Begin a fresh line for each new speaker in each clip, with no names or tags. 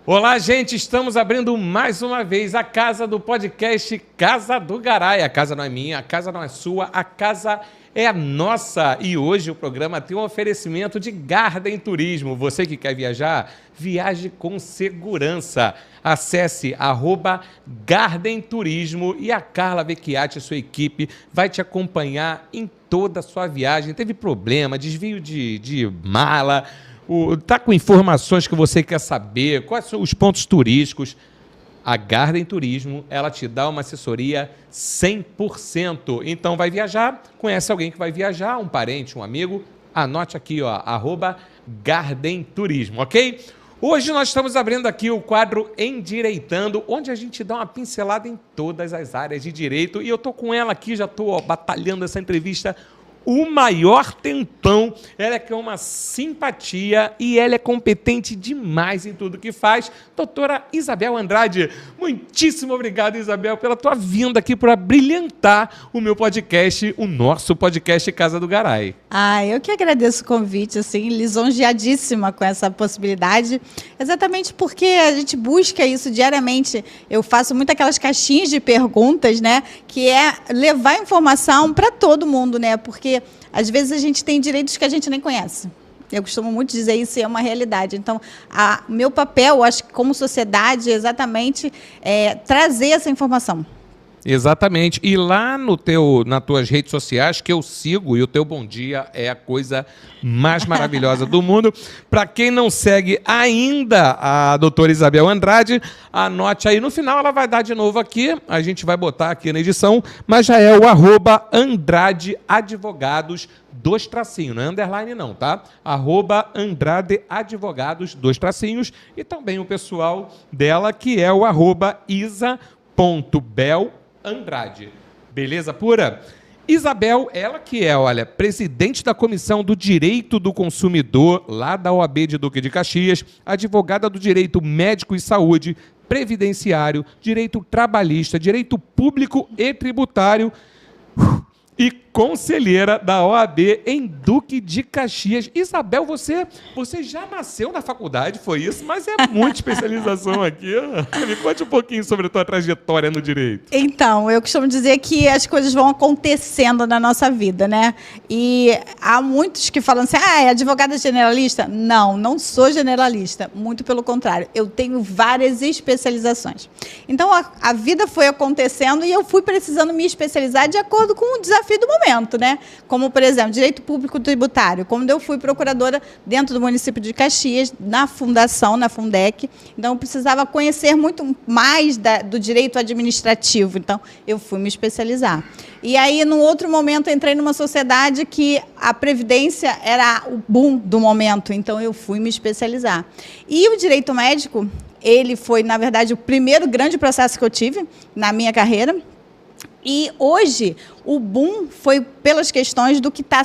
Olá, gente, estamos abrindo mais uma vez a casa do podcast Casa do Garay. A casa não é minha, a casa não é sua, a casa é a nossa. E hoje o programa tem um oferecimento de Garden Turismo. Você que quer viajar, viaje com segurança. Acesse @Garden Turismo e a Carla Vecchiati e sua equipe vai te acompanhar em toda a sua viagem. Teve problema, desvio de mala, tá com informações que você quer saber, quais são os pontos turísticos. A Garden Turismo, ela te dá uma assessoria 100%. Então, vai viajar, conhece alguém que vai viajar, um parente, um amigo, anote aqui, ó, @Garden Turismo, ok? Hoje nós estamos abrindo aqui o quadro Endireitando, onde a gente dá uma pincelada em todas as áreas de direito. E eu tô com ela aqui, já tô batalhando essa entrevista o maior tempão. Ela é que é uma simpatia e ela é competente demais em tudo que faz. Doutora Isabel Andrade, muitíssimo obrigado, Isabel, pela tua vinda aqui para brilhantar o meu podcast, o nosso podcast Casa do Garay.
Eu que agradeço o convite, assim, lisonjeadíssima com essa possibilidade, exatamente porque a gente busca isso diariamente. Eu faço muito aquelas caixinhas de perguntas, né, que é levar informação para todo mundo, né, porque às vezes a gente tem direitos que a gente nem conhece. Eu costumo muito dizer isso, é uma realidade. Então, meu papel, acho que como sociedade, é exatamente trazer essa informação.
Exatamente. E lá nas tuas redes sociais, que eu sigo, e o teu bom dia é a coisa mais maravilhosa do mundo. Para quem não segue ainda a doutora Isabel Andrade, anote aí. No final ela vai dar de novo aqui, a gente vai botar aqui na edição, mas já é o @Andrade Advogados, 2 tracinhos, não é underline não, tá? @Andrade Advogados, 2 tracinhos, e também o pessoal dela, que é o @isa.bel Andrade. Beleza pura? Isabel, ela que é, olha, presidente da Comissão do Direito do Consumidor, lá da OAB de Duque de Caxias, advogada do Direito Médico e Saúde, Previdenciário, Direito Trabalhista, Direito Público e Tributário e conselheira da OAB em Duque de Caxias. Isabel, você já nasceu na faculdade, foi isso? Mas é muita especialização aqui. Me conte um pouquinho sobre a tua trajetória no direito.
Então, eu costumo dizer que as coisas vão acontecendo na nossa vida, né? E há muitos que falam assim, é advogada generalista? Não sou generalista. Muito pelo contrário, eu tenho várias especializações. Então, a vida foi acontecendo e eu fui precisando me especializar de acordo com o desafio do momento, né? Como, por exemplo, direito público tributário. Quando eu fui procuradora dentro do município de Caxias, na fundação, na Fundec, então eu precisava conhecer muito mais do direito administrativo. Então, eu fui me especializar. E aí, num outro momento, entrei numa sociedade que a previdência era o boom do momento. Então, eu fui me especializar. E o direito médico, ele foi, na verdade, o primeiro grande processo que eu tive na minha carreira. E hoje o boom foi pelas questões do que está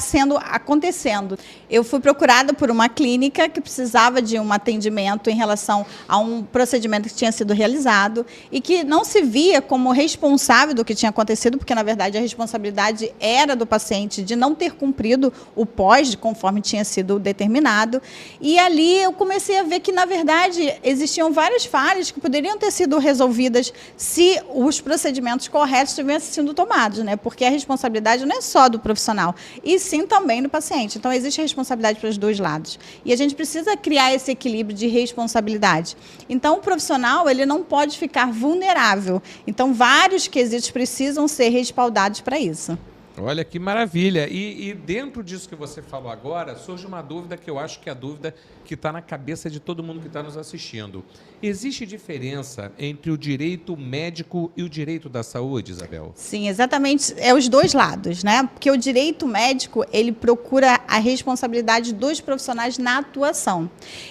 acontecendo. Eu fui procurada por uma clínica que precisava de um atendimento em relação a um procedimento que tinha sido realizado e que não se via como responsável do que tinha acontecido, porque, na verdade, a responsabilidade era do paciente de não ter cumprido o pós, conforme tinha sido determinado. E ali eu comecei a ver que, na verdade, existiam várias falhas que poderiam ter sido resolvidas se os procedimentos corretos tivessem sido tomados, né? Porque a responsabilidade não é só do profissional, e sim também do paciente. Então, existe responsabilidade para os dois lados. E a gente precisa criar esse equilíbrio de responsabilidade. Então, o profissional, ele não pode ficar vulnerável. Então, vários quesitos precisam ser respaldados para isso.
Olha que maravilha. E dentro disso que você falou agora, surge uma dúvida que eu acho que é a dúvida que está na cabeça de todo mundo que está nos assistindo. Existe diferença entre o direito médico e o direito da saúde, Isabel?
Sim, exatamente. É os dois lados, né? Porque o direito médico, ele procura a responsabilidade dos profissionais na atuação.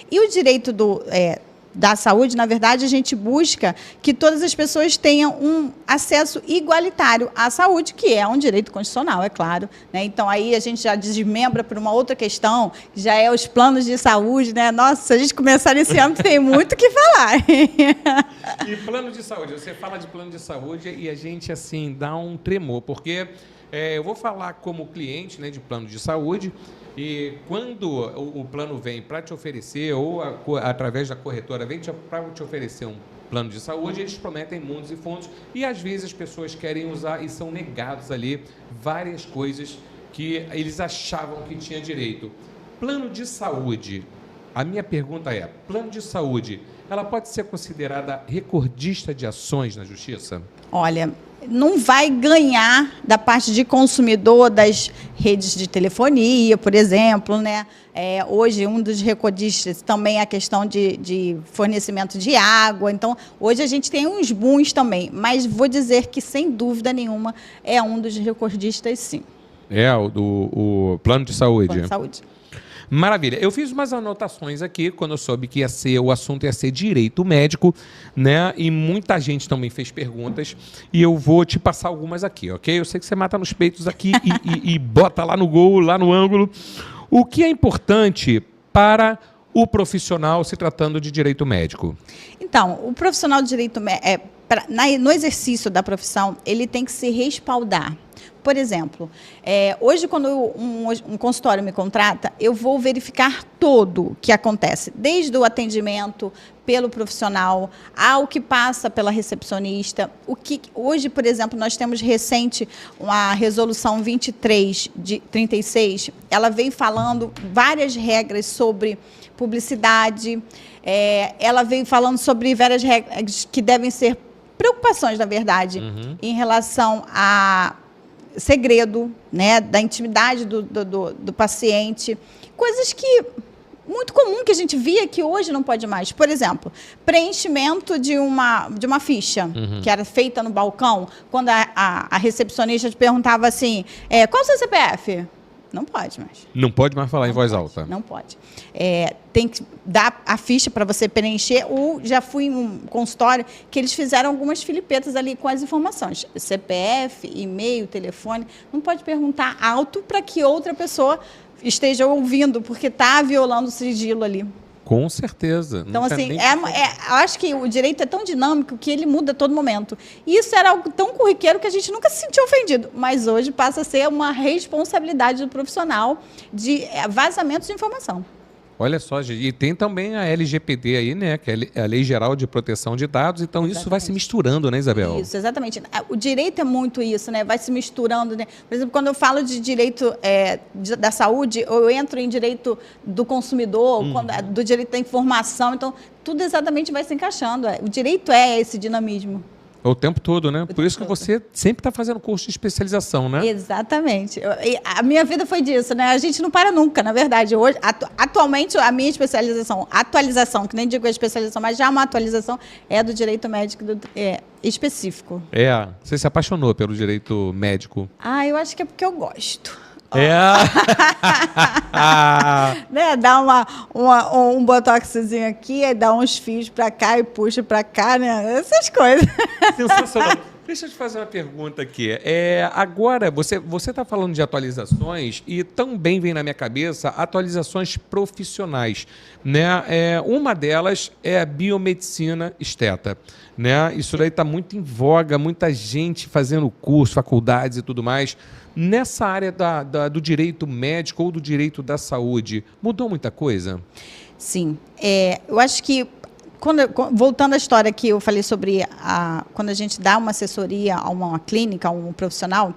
E o direito da saúde, na verdade, a gente busca que todas as pessoas tenham um acesso igualitário à saúde, que é um direito constitucional, é claro, né? Então, aí a gente já desmembra para uma outra questão, que já é os planos de saúde, né? Nossa, se a gente começar nesse âmbito, tem muito o que falar.
E plano de saúde, você fala de plano de saúde e a gente, assim, dá um tremor, porque eu vou falar como cliente, né, de plano de saúde. E quando o plano vem para te oferecer, ou através da corretora vem para te oferecer um plano de saúde, eles prometem mundos e fundos, e às vezes as pessoas querem usar e são negados ali várias coisas que eles achavam que tinha direito. Plano de saúde, a minha pergunta é, plano de saúde, ela pode ser considerada recordista de ações na justiça?
Olha, não vai ganhar da parte de consumidor das redes de telefonia, por exemplo, né? Hoje, um dos recordistas também é a questão de fornecimento de água. Então, hoje a gente tem uns booms também, mas vou dizer que, sem dúvida nenhuma, é um dos recordistas, sim.
O plano de saúde.
Plano de saúde.
Maravilha. Eu fiz umas anotações aqui quando eu soube que o assunto ia ser direito médico, né? E muita gente também fez perguntas e eu vou te passar algumas aqui, ok? Eu sei que você mata nos peitos aqui e bota lá no gol, lá no ângulo. O que é importante para o profissional se tratando de direito médico? Então, o profissional de direito médico,
no exercício da profissão, ele tem que se respaldar. Por exemplo, hoje, quando um consultório me contrata, eu vou verificar tudo o que acontece, desde o atendimento pelo profissional ao que passa pela recepcionista. Hoje, por exemplo, nós temos recente uma resolução 23/36, ela vem falando várias regras sobre publicidade, ela vem falando sobre várias regras que devem ser preocupações, na verdade, em relação a segredo, né, da intimidade do paciente, coisas que muito comum que a gente via que hoje não pode mais. Por exemplo, preenchimento de uma ficha que era feita no balcão, quando a recepcionista te perguntava assim, qual o seu CPF? Não pode mais.
Não pode mais falar em voz alta.
Não pode. Tem que dar a ficha para você preencher. Ou já fui em um consultório que eles fizeram algumas filipetas ali com as informações. CPF, e-mail, telefone. Não pode perguntar alto para que outra pessoa esteja ouvindo, porque está violando o sigilo ali.
Com certeza.
Então, assim, eu acho que o direito é tão dinâmico que ele muda a todo momento. E isso era algo tão corriqueiro que a gente nunca se sentiu ofendido. Mas hoje passa a ser uma responsabilidade do profissional de vazamentos de informação.
Olha só, e tem também a LGPD aí, né, que é a Lei Geral de Proteção de Dados, então exatamente. Isso vai se misturando, né, Isabel?
Isso, exatamente. O direito é muito isso, né, vai se misturando, né? Por exemplo, quando eu falo de direito da saúde, eu entro em direito do consumidor, do direito da informação, então tudo exatamente vai se encaixando. O direito é esse dinamismo.
O tempo todo, né? Por isso que você sempre está fazendo curso de especialização, né?
Exatamente. A minha vida foi disso, né? A gente não para nunca, na verdade. Hoje, atualmente, a minha atualização, que nem digo a especialização, mas já uma atualização é do direito médico específico.
Você se apaixonou pelo direito médico?
Eu acho que é porque eu gosto.
Né?
Dá um botoxzinho aqui, aí dá uns fios para cá e puxa para cá, né? Essas coisas.
Sensacional. Deixa eu te fazer uma pergunta aqui. Agora, você está falando de atualizações e também vem na minha cabeça atualizações profissionais, né? Uma delas é a biomedicina esteta, né? Isso daí está muito em voga, muita gente fazendo curso, faculdades e tudo mais. Nessa área do direito médico ou do direito da saúde, mudou muita coisa?
Sim. Eu acho que, voltando à história que eu falei sobre quando a gente dá uma assessoria a uma clínica, a um profissional,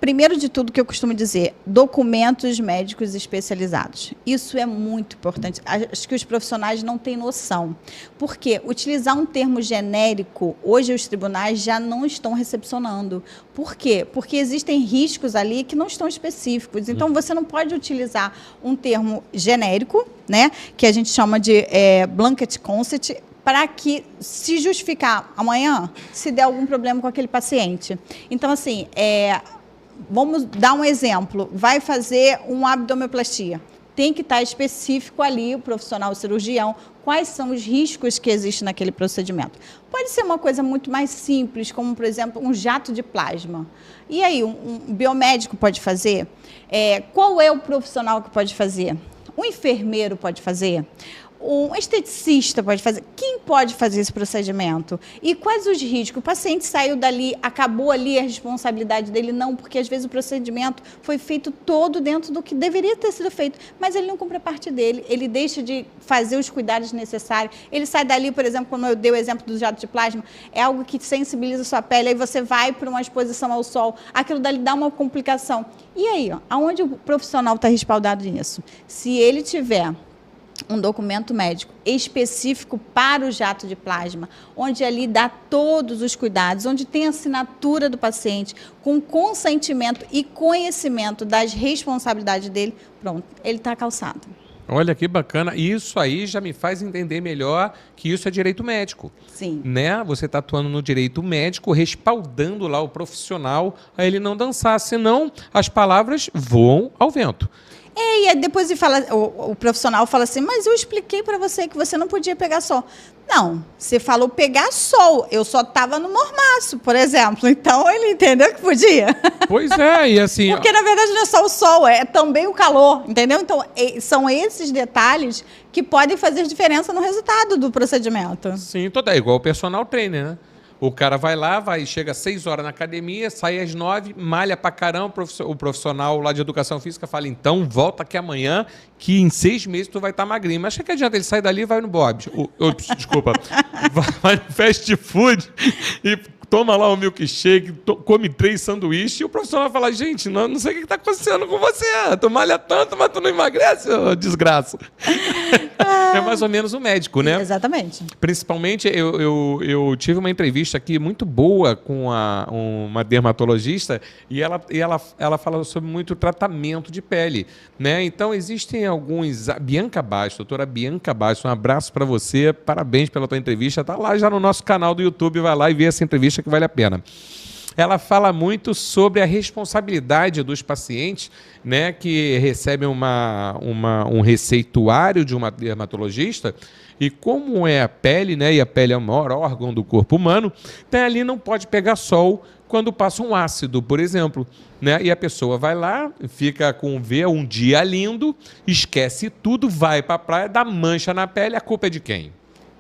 primeiro de tudo que eu costumo dizer, documentos médicos especializados. Isso é muito importante. Acho que os profissionais não têm noção. Por quê? Utilizar um termo genérico, hoje os tribunais já não estão recepcionando. Por quê? Porque existem riscos ali que não estão específicos. Então, você não pode utilizar um termo genérico, né, que a gente chama de blanket consent, para que, se justificar amanhã, se der algum problema com aquele paciente. Então, assim, vamos dar um exemplo. Vai fazer uma abdominoplastia. Tem que estar específico ali, o profissional o cirurgião, quais são os riscos que existem naquele procedimento. Pode ser uma coisa muito mais simples, como, por exemplo, um jato de plasma. E aí, um biomédico pode fazer? Qual é o profissional que pode fazer? O enfermeiro pode fazer? Um esteticista pode fazer. Quem pode fazer esse procedimento? E quais os riscos? O paciente saiu dali, acabou ali a responsabilidade dele? Não, porque às vezes o procedimento foi feito todo dentro do que deveria ter sido feito, mas ele não cumpre a parte dele, ele deixa de fazer os cuidados necessários, ele sai dali, por exemplo, como eu dei o exemplo do jato de plasma, é algo que sensibiliza a sua pele, aí você vai para uma exposição ao sol, aquilo dali dá uma complicação. E aí, aonde o profissional está respaldado nisso? Se ele tiver um documento médico específico para o jato de plasma, onde ali dá todos os cuidados, onde tem a assinatura do paciente, com consentimento e conhecimento das responsabilidades dele, pronto, ele está calçado.
Olha que bacana. Isso aí já me faz entender melhor que isso é direito médico.
Sim.
Né? Você está atuando no direito médico, respaldando lá o profissional a ele não dançar, senão as palavras voam ao vento.
E aí depois o profissional fala assim, mas eu expliquei para você que você não podia pegar sol. Não, você falou pegar sol, eu só estava no mormaço, por exemplo. Então ele entendeu que podia.
Pois é, e assim...
Porque na verdade não é só o sol, é também o calor, entendeu? Então são esses detalhes que podem fazer diferença no resultado do procedimento.
Sim, é igual o personal trainer, né? O cara vai lá, chega às 6 horas na academia, sai às 9, malha pra caramba, o profissional lá de educação física fala, então volta aqui amanhã, que em 6 meses tu vai estar magrinho. Mas que adianta, ele sai dali e vai no Bob's. Desculpa, vai no fast food e toma lá um milkshake, come 3 sanduíches, e o profissional vai falar, gente, não sei o que está acontecendo com você, tu malha tanto, mas tu não emagrece, desgraça. É mais ou menos o médico, né?
Exatamente.
Principalmente, eu tive uma entrevista aqui muito boa com uma dermatologista e ela fala sobre muito tratamento de pele, né? Então, existem alguns... A Bianca Basto, doutora Bianca Basto, um abraço para você, parabéns pela tua entrevista, tá lá já no nosso canal do YouTube, vai lá e vê essa entrevista que vale a pena. Ela fala muito sobre a responsabilidade dos pacientes, né, que recebem um receituário de uma dermatologista, e como é a pele, né, e a pele é o maior órgão do corpo humano, então ali não pode pegar sol quando passa um ácido, por exemplo, né, e a pessoa vai lá, vê um dia lindo, esquece tudo, vai para a praia, dá mancha na pele, a culpa é de quem?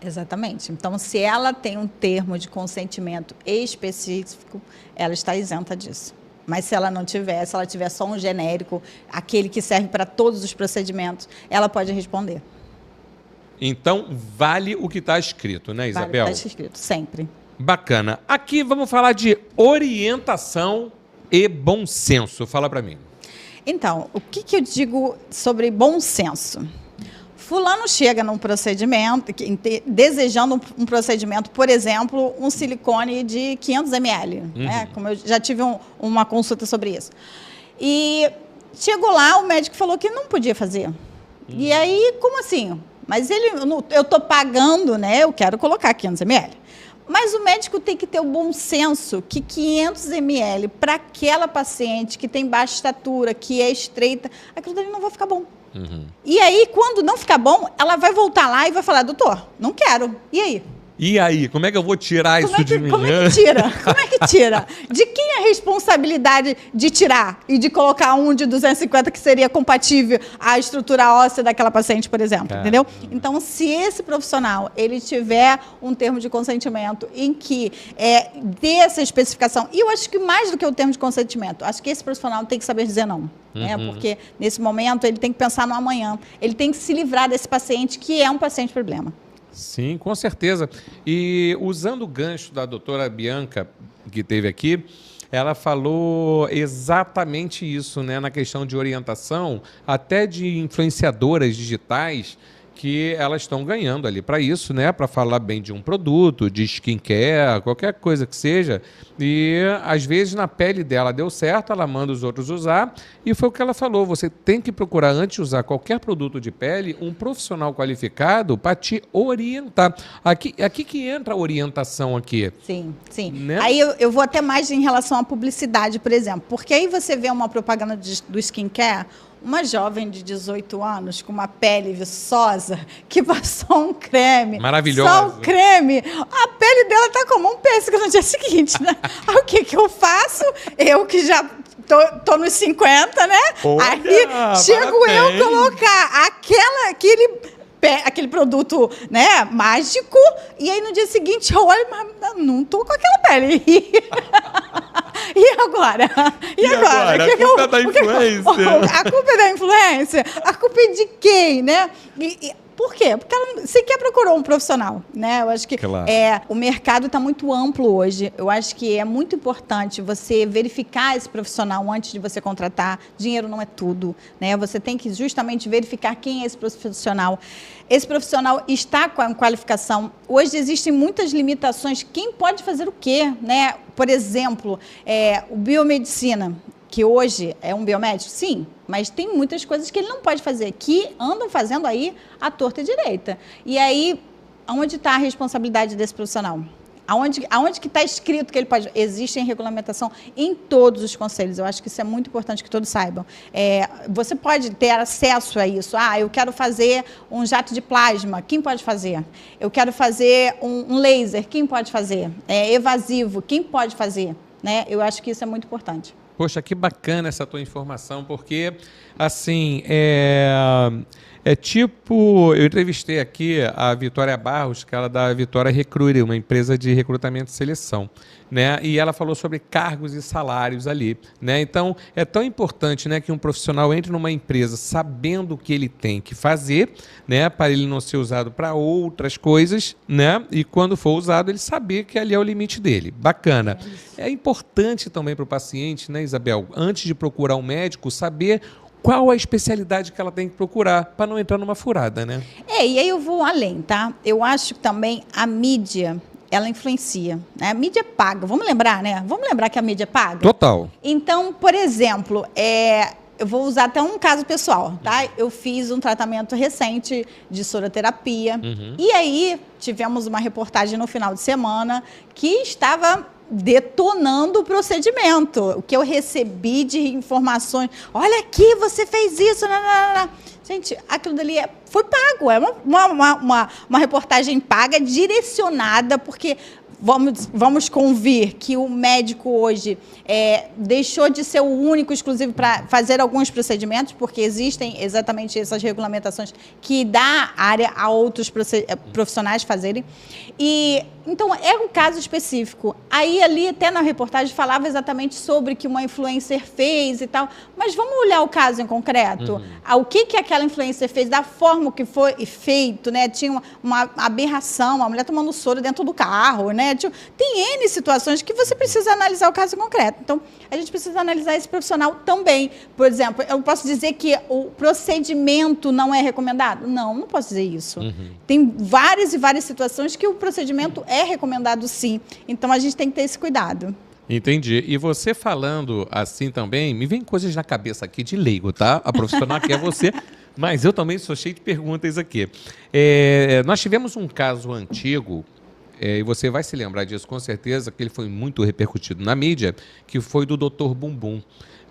Exatamente. Então, se ela tem um termo de consentimento específico, ela está isenta disso. Mas se ela não tiver, se ela tiver só um genérico, aquele que serve para todos os procedimentos, ela pode responder.
Então, vale o que está escrito, né, Isabel?
Vale o que está escrito, sempre.
Bacana. Aqui vamos falar de orientação e bom senso. Fala para mim.
Então, o que eu digo sobre bom senso? Fulano chega num procedimento, desejando um procedimento, por exemplo, um silicone de 500 ml, né? Como eu já tive uma consulta sobre isso. E chegou lá, o médico falou que não podia fazer. E aí, como assim? Mas eu estou pagando, né? Eu quero colocar 500 ml. Mas o médico tem que ter o bom senso que 500 ml para aquela paciente que tem baixa estatura, que é estreita, aquilo dali não vai ficar bom. E aí, quando não ficar bom, ela vai voltar lá e vai falar, doutor, não quero. E aí?
E aí, como é que eu vou tirar isso de mim?
Como é que tira? Como é que tira? De quem é a responsabilidade de tirar e de colocar um de 250 que seria compatível à estrutura óssea daquela paciente, por exemplo, entendeu? Então, se esse profissional, ele tiver um termo de consentimento em que dê essa especificação, e eu acho que mais do que o termo de consentimento, acho que esse profissional tem que saber dizer não. Porque, nesse momento, ele tem que pensar no amanhã. Ele tem que se livrar desse paciente que é um paciente problema.
Sim, com certeza. E usando o gancho da doutora Bianca, que teve aqui, ela falou exatamente isso, né, na questão de orientação, até de influenciadoras digitais, que elas estão ganhando ali para isso, né, para falar bem de um produto, de skincare, qualquer coisa que seja. E às vezes na pele dela deu certo, ela manda os outros usar, e foi o que ela falou, você tem que procurar antes de usar qualquer produto de pele, um profissional qualificado para te orientar. Aqui que entra a orientação aqui.
Sim, sim.
Né?
Aí eu vou até mais em relação à publicidade, por exemplo, porque aí você vê uma propaganda do skincare, uma jovem de 18 anos com uma pele viçosa que passou um creme.
Maravilhosa.
Só um creme. A pele dela tá como um pêssego no dia seguinte, né? Aí o que eu faço? Eu que já tô nos 50, né?
Olha,
aí chego
parabéns.
eu colocar aquele aquele produto, né, mágico, e aí no dia seguinte eu olho, mas não tô com aquela pele. E agora?
E agora? A culpa é da influência.
A culpa é da influência? A culpa é de quem, né? Por quê? Porque ela sequer procurou um profissional, né? Eu acho que
claro.
O mercado está muito amplo hoje. Eu acho que é muito importante você verificar esse profissional antes de você contratar. Dinheiro não é tudo, né? Você tem que justamente verificar quem é esse profissional. Esse profissional está com a qualificação. Hoje existem muitas limitações. Quem pode fazer o quê, né? Por exemplo, o biomedicina, que hoje é um biomédico, sim, mas tem muitas coisas que ele não pode fazer, que andam fazendo aí à torta e direita. E aí, onde está a responsabilidade desse profissional? Aonde que está escrito que ele pode? Existe regulamentação em todos os conselhos. Eu acho que isso é muito importante que todos saibam. Você pode ter acesso a isso. Eu quero fazer um jato de plasma. Quem pode fazer? Eu quero fazer um laser. Quem pode fazer? Evasivo. Quem pode fazer? Né? Eu acho que isso é muito importante.
Poxa, que bacana essa tua informação, porque, assim, eu entrevistei aqui a Vitória Barros, que ela é da Vitória Recruiter, uma empresa de recrutamento e seleção, né? E ela falou sobre cargos e salários ali, né? Então, é tão importante, né, que um profissional entre numa empresa sabendo o que ele tem que fazer, né, para ele não ser usado para outras coisas, né? E quando for usado, ele saber que ali é o limite dele. Bacana. É importante também para o paciente, né, Isabel, antes de procurar um médico, saber qual a especialidade que ela tem que procurar para não entrar numa furada, né?
E aí eu vou além, tá? Eu acho que também a mídia, ela influencia, né? A mídia paga. Vamos lembrar, né? Vamos lembrar que a mídia paga?
Total.
Então, por exemplo, eu vou usar até um caso pessoal, tá? Eu fiz um tratamento recente de soroterapia. E aí tivemos uma reportagem no final de semana que estava detonando o procedimento. O que eu recebi de informações, olha aqui, você fez isso, Gente, aquilo dali foi pago, é uma reportagem paga, direcionada, porque vamos convir que o médico hoje deixou de ser o único exclusivo para fazer alguns procedimentos, porque existem exatamente essas regulamentações que dá área a outros profissionais fazerem. E então, é um caso específico. Aí, ali, até na reportagem, falava exatamente sobre o que uma influencer fez e tal. Mas vamos olhar o caso em concreto? O que aquela influencer fez, da forma que foi feito, né? Tinha uma aberração, a mulher tomando soro dentro do carro, né? Tem N situações que você precisa analisar o caso em concreto. Então, a gente precisa analisar esse profissional também. Por exemplo, eu posso dizer que o procedimento não é recomendado? Não posso dizer isso. Tem várias e várias situações que o procedimento é recomendado, sim. Então, a gente tem que ter esse cuidado.
Entendi. E você falando assim também, me vem coisas na cabeça aqui de leigo, tá? A profissional aqui é você, mas eu também sou cheio de perguntas aqui. Nós tivemos um caso antigo, e você vai se lembrar disso com certeza, que ele foi muito repercutido na mídia, que foi do Dr. Bumbum,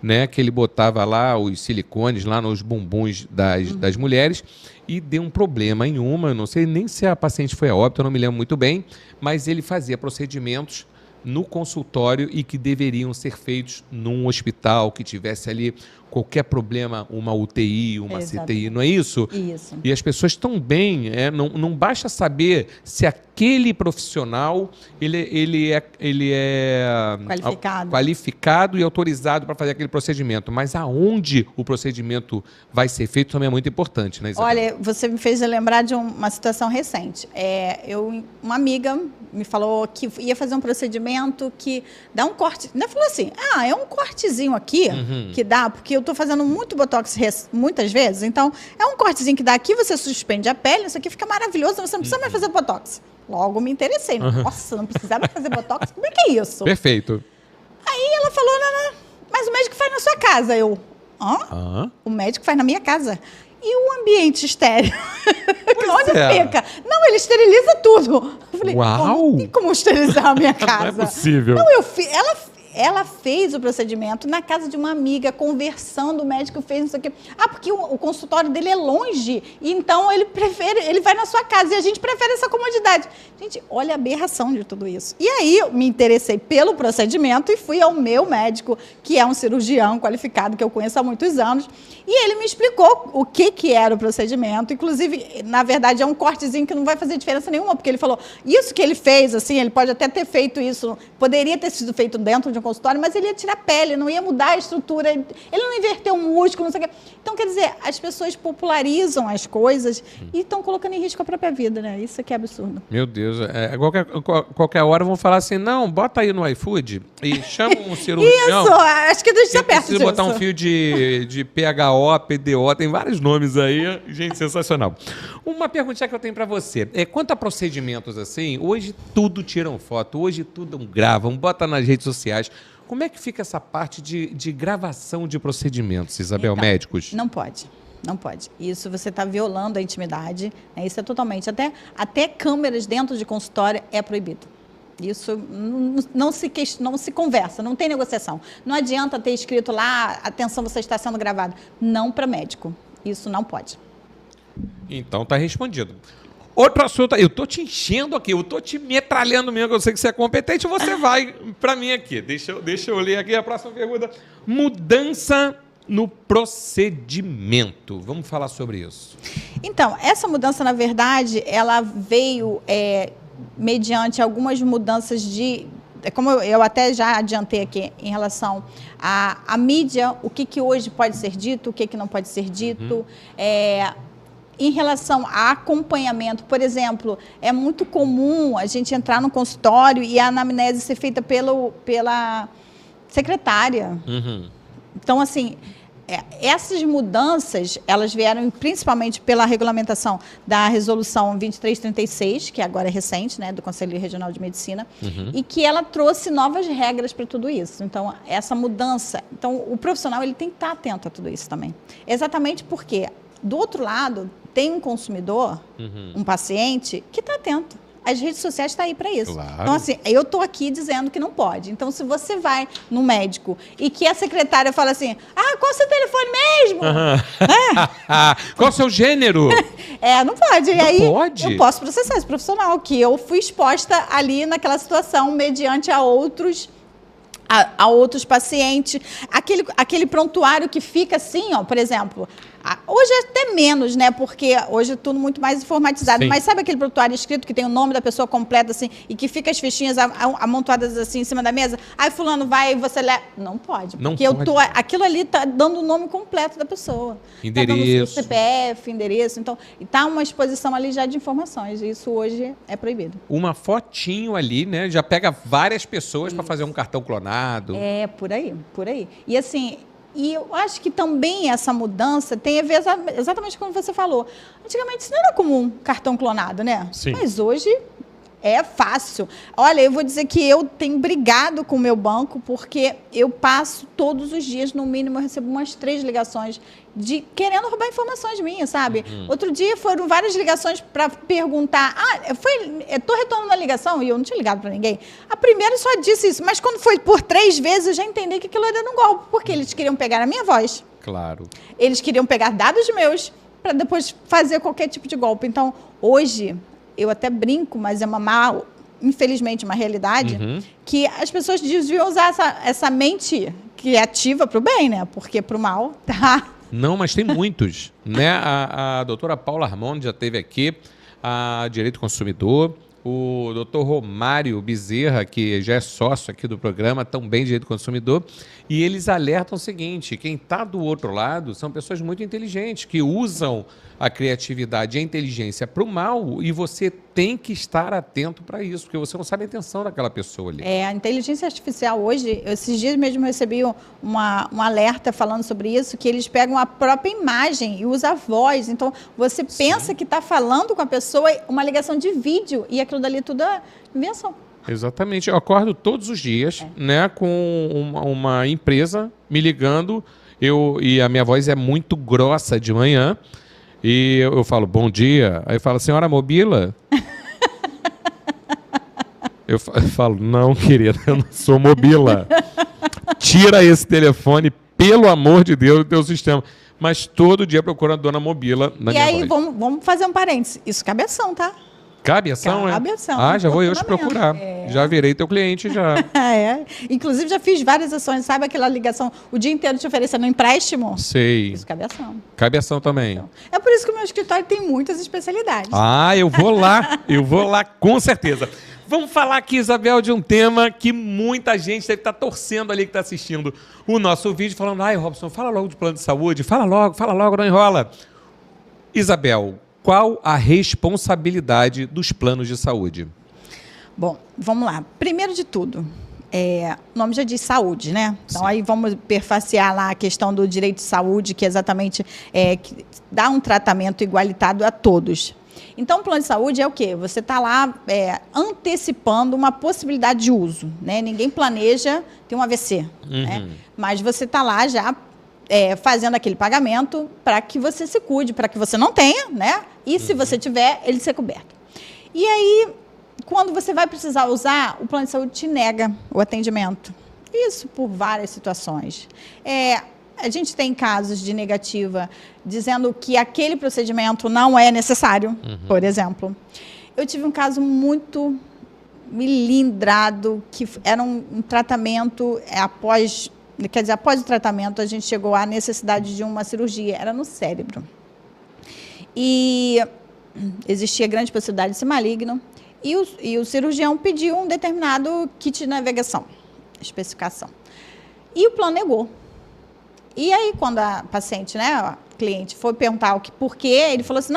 né? Que ele botava lá os silicones lá nos bumbuns das mulheres e deu um problema em uma, eu não sei nem se a paciente foi a óbito, eu não me lembro muito bem, mas ele fazia procedimentos no consultório e que deveriam ser feitos num hospital que tivesse ali qualquer problema, uma UTI, uma CTI, não é isso?
Isso.
E as pessoas também, não basta saber se aquele profissional ele é qualificado e autorizado para fazer aquele procedimento, mas aonde o procedimento vai ser feito também é muito importante, né, Isabel?
Olha, você me fez lembrar de uma situação recente. Uma amiga me falou que ia fazer um procedimento que dá um corte. Ela falou assim, é um cortezinho aqui que dá, porque eu estou fazendo muito botox muitas vezes, então é um cortezinho que dá aqui, você suspende a pele, isso aqui fica maravilhoso, você não precisa mais fazer botox. Logo me interessei. Nossa, não precisava fazer botox? Como é que é isso?
Perfeito.
Aí ela falou, mas o médico faz na sua casa. O médico faz na minha casa. E o ambiente estéril? Onde fica? Não, ele esteriliza tudo. Eu falei,
uau!
E como esterilizar a minha casa?
Não é possível.
Não, ela fez o procedimento na casa de uma amiga, conversando, o médico fez isso aqui. Porque o consultório dele é longe, e então ele vai na sua casa, e a gente prefere essa comodidade. Gente, olha a aberração de tudo isso. E aí, eu me interessei pelo procedimento e fui ao meu médico, que é um cirurgião qualificado, que eu conheço há muitos anos, e ele me explicou o que era o procedimento. Inclusive, na verdade, é um cortezinho que não vai fazer diferença nenhuma, porque ele falou, isso que ele fez, assim, ele pode até ter feito isso, poderia ter sido feito dentro de um consultório, mas ele ia tirar a pele, não ia mudar a estrutura, ele não inverteu um músculo, não sei o quê. Então, quer dizer, as pessoas popularizam as coisas e estão colocando em risco a própria vida, né? Isso aqui é absurdo.
Meu Deus, qualquer hora vão falar assim, não, bota aí no iFood e chama um cirurgião.
Isso, acho que deixa perto disso.
Precisa botar um fio de PHO, PDO, tem vários nomes aí, gente, sensacional. Uma perguntinha que eu tenho para você, quanto a procedimentos assim, hoje tudo tiram foto, hoje tudo gravam, bota nas redes sociais. Como é que fica essa parte de gravação de procedimentos, Isabel,
então,
médicos?
Não pode. Não pode. Isso você está violando a intimidade. Né? Isso é totalmente. Até câmeras dentro de consultório é proibido. Isso não se conversa, não tem negociação. Não adianta ter escrito lá, atenção, você está sendo gravado. Não para médico. Isso não pode. Então
está respondido. Outro assunto, eu tô te enchendo aqui, eu tô te metralhando mesmo, eu sei que você é competente, você vai para mim aqui. Deixa eu ler aqui a próxima pergunta. Mudança no procedimento. Vamos falar sobre isso.
Então, essa mudança, na verdade, ela veio mediante algumas mudanças como eu até já adiantei aqui em relação à mídia, o que hoje pode ser dito, o que não pode ser dito, em relação a acompanhamento, por exemplo, é muito comum a gente entrar no consultório e a anamnese ser feita pela secretária. Então, assim, essas mudanças, elas vieram principalmente pela regulamentação da Resolução 2336, que agora é recente, né, do Conselho Regional de Medicina, e que ela trouxe novas regras para tudo isso. Então, essa mudança... Então, o profissional ele tem que estar atento a tudo isso também. Exatamente porque, do outro lado, tem um consumidor, um paciente, que está atento. As redes sociais estão aí para isso. Claro. Então, assim, eu estou aqui dizendo que não pode. Então, se você vai no médico e que a secretária fala assim, qual é o seu telefone mesmo?
Qual é o seu gênero?
Não pode. E
não
aí,
pode?
Eu posso processar esse profissional, que eu fui exposta ali naquela situação mediante a outros pacientes. Aquele prontuário que fica assim, por exemplo... Hoje é até menos, né? Porque hoje é tudo muito mais informatizado. Sim. Mas sabe aquele prontuário escrito que tem o nome da pessoa completa, assim, e que fica as fichinhas amontoadas assim em cima da mesa? Aí fulano vai e você leva... Não pode.
Não
porque
pode.
Aquilo ali está dando o nome completo da pessoa.
Endereço.
Tá dando CPF, endereço. Então, está uma exposição ali já de informações. E isso hoje é proibido.
Uma fotinho ali, né? Já pega várias pessoas para fazer um cartão clonado.
Por aí. E assim... E eu acho que também essa mudança tem a ver exatamente como você falou. Antigamente isso não era comum, cartão clonado, né?
Sim.
Mas hoje é fácil. Olha, eu vou dizer que eu tenho brigado com o meu banco porque eu passo todos os dias, no mínimo, eu recebo umas 3 ligações querendo roubar informações minhas, sabe? Outro dia foram várias ligações para perguntar, estou retornando a ligação e eu não tinha ligado para ninguém. A primeira só disse isso, mas quando foi por 3 vezes eu já entendi que aquilo era um golpe, porque eles queriam pegar a minha voz.
Claro.
Eles queriam pegar dados meus para depois fazer qualquer tipo de golpe. Então, hoje, eu até brinco, mas é infelizmente, uma realidade, que as pessoas deviam usar essa mente criativa para o bem, né? Porque para o mal, tá...
Não, mas tem muitos, né? A doutora Paula Armond já esteve aqui, a Direito Consumidor, o doutor Romário Bezerra, que já é sócio aqui do programa, também Direito Consumidor, e eles alertam o seguinte, quem está do outro lado são pessoas muito inteligentes, que usam a criatividade e a inteligência para o mal, e você tem que estar atento para isso, porque você não sabe a intenção daquela pessoa ali.
A inteligência artificial hoje, esses dias mesmo eu recebi um alerta falando sobre isso, que eles pegam a própria imagem e usam a voz. Então, você pensa que está falando com a pessoa, uma ligação de vídeo, e aquilo dali tudo é invenção.
Exatamente. Eu acordo todos os dias, né, com uma empresa me ligando, e a minha voz é muito grossa de manhã, e eu falo, bom dia. Aí fala, senhora Mobila? Eu falo, não, querida, eu não sou Mobila. Tira esse telefone, pelo amor de Deus, do teu sistema. Mas todo dia procura a Dona Mobila na
E
minha
aí,
voz.
vamos fazer um parênteses. Isso cabe ação, tá?
Cabe ação,
Cabe ação.
Ah, já vou hoje
Comportamento.
procurar. Já virei teu cliente, já.
É. Inclusive, já fiz várias ações. Sabe aquela ligação o dia inteiro te oferecendo um empréstimo?
Sei.
Isso cabe ação.
Cabe ação também.
É por isso que o meu escritório tem muitas especialidades.
Ah, eu vou lá, com certeza. Vamos falar aqui, Isabel, de um tema que muita gente deve estar torcendo ali que está assistindo o nosso vídeo, falando, ai, Robson, fala logo de plano de saúde, fala logo, não enrola. Isabel, qual a responsabilidade dos planos de saúde?
Bom, vamos lá. Primeiro de tudo, o nome já diz saúde, né? Então,
Sim.
aí vamos perfacear lá a questão do direito de saúde, que exatamente que dá um tratamento igualitário a todos. Então, o plano de saúde é o quê? Você está lá antecipando uma possibilidade de uso, né? Ninguém planeja ter um AVC, né? Mas você está lá já fazendo aquele pagamento para que você se cuide, para que você não tenha, né? E se você tiver, ele ser coberto. E aí, quando você vai precisar usar, o plano de saúde te nega o atendimento. Isso por várias situações. A gente tem casos de negativa dizendo que aquele procedimento não é necessário, por exemplo. Eu tive um caso muito melindrado, que era um tratamento após o tratamento, a gente chegou à necessidade de uma cirurgia, era no cérebro. E existia grande possibilidade de ser maligno, e o cirurgião pediu um determinado kit de navegação, especificação. E o plano negou. E aí, quando a paciente, né, a cliente, foi perguntar por quê, ele falou assim,